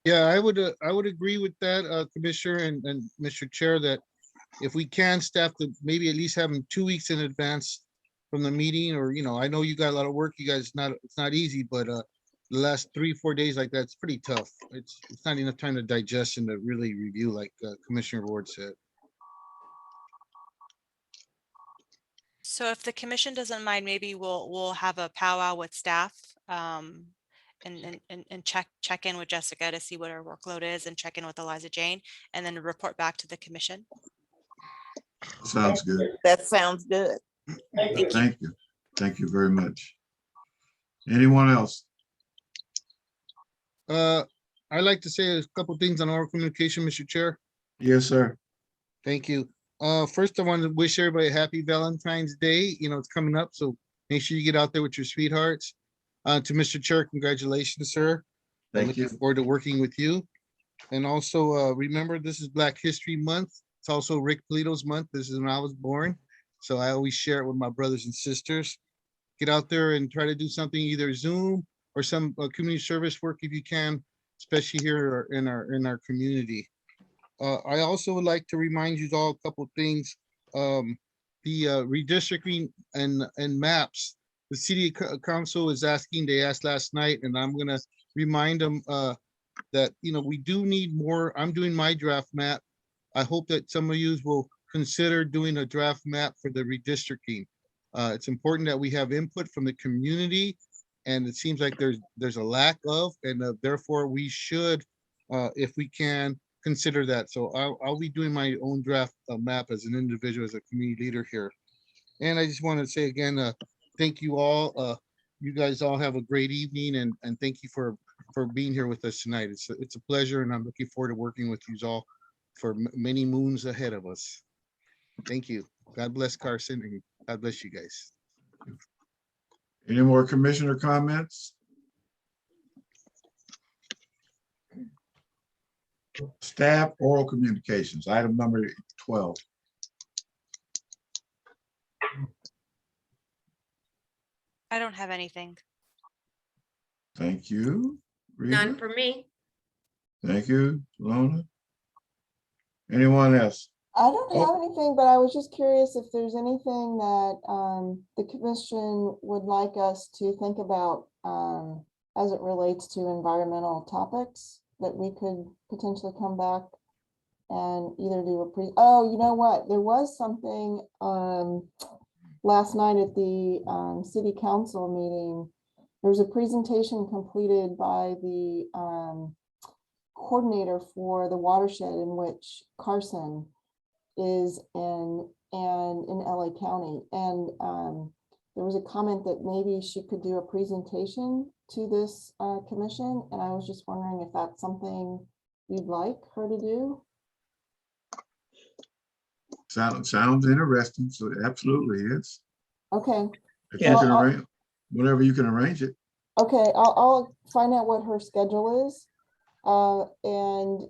S1: Yeah, I would agree with that, Commissioner and Mr. Chair, that if we can, staff to maybe at least have them 2 weeks in advance from the meeting, or, I know you got a lot of work, you guys, it's not easy, but the last 3-4 days like that, it's pretty tough. It's not enough time to digest and to really review, like Commissioner Ward said.
S5: So if the commission doesn't mind, maybe we'll have a powwow with staff and check in with Jessica to see what her workload is and check in with Eliza Jane and then report back to the commission.
S9: Sounds good.
S10: That sounds good.
S9: Thank you. Thank you very much. Anyone else?
S1: I'd like to say a couple things on oral communication, Mr. Chair.
S9: Yes, sir.
S1: Thank you. First, I want to wish everybody a happy Valentine's Day. It's coming up, so make sure you get out there with your sweethearts. To Mr. Chair, congratulations, sir. I'm
S9: Thank you.
S1: looking forward to working with you. And also, remember, this is Black History Month. It's also Rick Polito's month. This is when I was born. So I always share it with my brothers and sisters. Get out there and try to do something, either Zoom or some community service work if you can, especially here in our community. I also would like to remind you all a couple of things. The redistricting and maps. The city council is asking, they asked last night, and I'm gonna remind them that, we do need more. I'm doing my draft map. I hope that some of you will consider doing a draft map for the redistricting. It's important that we have input from the community, and it seems like there's a lack of, and therefore we should, if we can, consider that. So I'll be doing my own draft map as an individual, as a community leader here. And I just want to say again, thank you all. You guys all have a great evening, and thank you for being here with us tonight. It's a pleasure, and I'm looking forward to working with you all for many moons ahead of us. Thank you. God bless Carson, and God bless you guys.
S9: Any more commissioner comments? Staff oral communications, item number 12.
S5: I don't have anything.
S9: Thank you.
S7: None
S9: Rita.
S7: for me.
S9: Thank you, Lona. Anyone else?
S6: I don't have anything, but I was just curious if there's anything that the commission would like us to think about as it relates to environmental topics that we could potentially come back and either do oh, you know what? There was something last night at the city council meeting. There was a presentation completed by the coordinator for the watershed in which Carson is in LA County. And there was a comment that maybe she could do a presentation to this commission, and I was just wondering if that's something you'd like her to do?
S9: Sounds interesting. So absolutely, yes.
S6: Okay,
S9: If
S2: Yeah.
S9: you can
S6: Well,
S9: arrange, whenever you can arrange it.
S6: okay, I'll find out what her schedule is. And,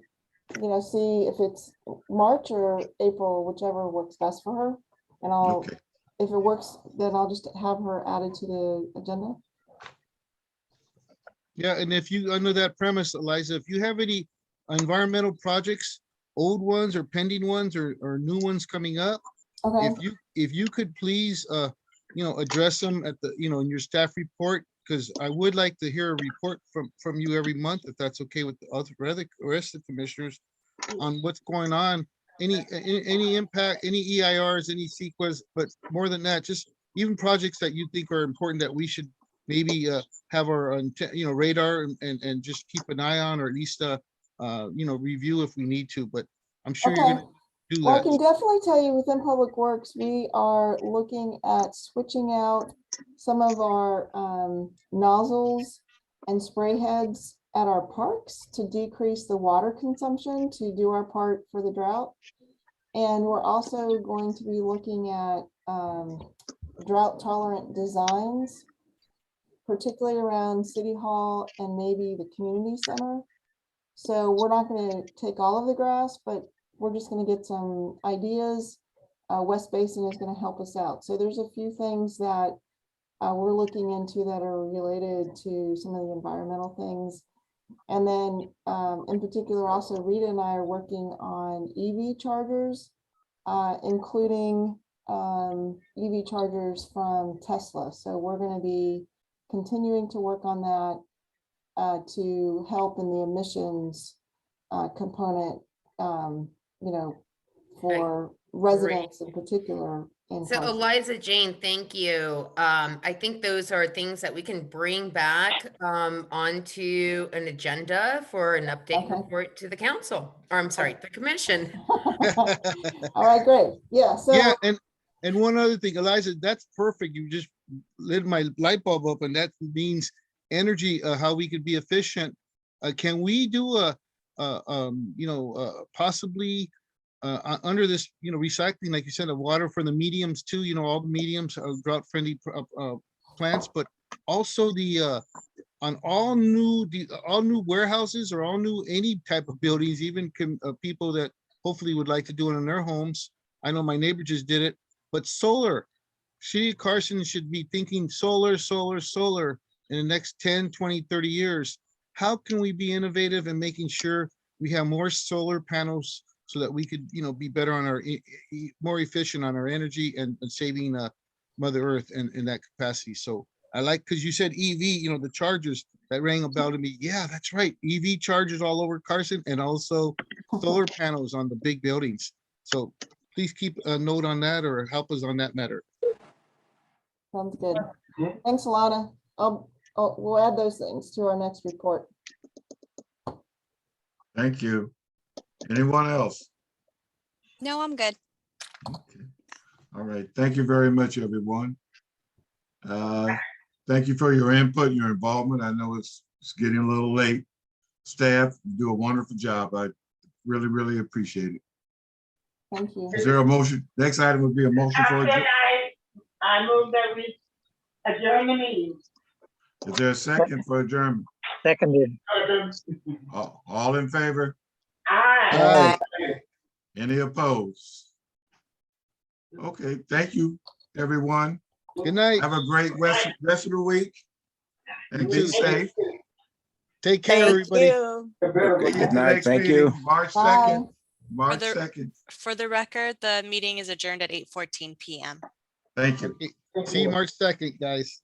S6: you know, see if it's March or April, whichever works best for her. And I'll,
S9: Okay.
S6: if it works, then I'll just have her added to the agenda.
S1: Yeah, and if you, under that premise, Eliza, if you have any environmental projects, old ones or pending ones or new ones coming up,
S6: Okay,
S1: if you could please, you know, address them at the, you know, in your staff report, because I would like to hear a report from you every month, if that's okay with the other rest of the commissioners, on what's going on, any impact, any EIRs, any sequence, but more than that, just even projects that you think are important that we should maybe have our, you know, radar and just keep an eye on, or at least, you know, review if we need to, but I'm sure you're
S6: okay.
S1: gonna do
S6: Well, I
S1: that.
S6: can definitely tell you within Public Works, we are looking at switching out some of our nozzles and spray heads at our parks to decrease the water consumption, to do our part for the drought. And we're also going to be looking at drought tolerant designs, particularly around City Hall and maybe the community center. So we're not going to take all of the grass, but we're just going to get some ideas. West Basin is going to help us out. So there's a few things that we're looking into that are related to some of the environmental things. And then in particular, also Rita and I are working on EV chargers, including EV chargers from Tesla. So we're going to be continuing to work on that to help in the emissions component, you know, for residents in particular. In
S7: So
S6: Carson.
S7: Eliza Jane, thank you. I think those are things that we can bring back onto an agenda for an update
S6: Okay.
S7: report to the council, or I'm sorry, the commission.
S6: All right, great. Yeah, so
S1: Yeah, and one other thing, Eliza, that's perfect. You just lit my light bulb up, and that means energy, how we could be efficient. Can we do you know, possibly under this, you know, recycling, like you said, of water for the mediums too, you know, all the mediums are drought-friendly plants, but also the on all new warehouses or all new any type of buildings, even people that hopefully would like to do it in their homes. I know my neighbor just did it, but solar. City of Carson should be thinking solar in the next 10, 20, 30 years. How can we be innovative in making sure we have more solar panels so that we could, you know, be better on our, more efficient on our energy and saving Mother Earth in that capacity. So I like, because you said EV, you know, the chargers, that rang a bell to me. Yeah, that's right. EV chargers all over Carson, and also solar panels on the big buildings. So please keep a note on that or help us on that matter.
S6: sounds good. Thanks, Alana. We'll add those things to our next report.
S9: Thank you. Anyone else?
S3: No, I'm good.
S9: Okay. All right. Thank you very much, everyone. Thank you for your input, your involvement. I know it's getting a little late. Staff, you do a wonderful job. I really, really appreciate it.
S6: Thank you.
S9: Is there a motion? Next item would be a motion for adjournment.
S4: I move that we adjourn the meeting.
S9: Is there a second for adjournment?
S2: Seconded.
S9: All in favor?
S4: Aye.
S9: Any opposed? Okay, thank you, everyone.
S1: Good night.
S9: Have a great rest of the week. And be safe.
S1: Take care, everybody.
S11: Good night. Thank you.
S9: March
S6: Bye.
S9: 2nd. March
S5: the-
S9: 2nd.
S5: For the record, the meeting is adjourned at 8:14 PM.
S9: Thank you.
S1: See you March 2nd, guys.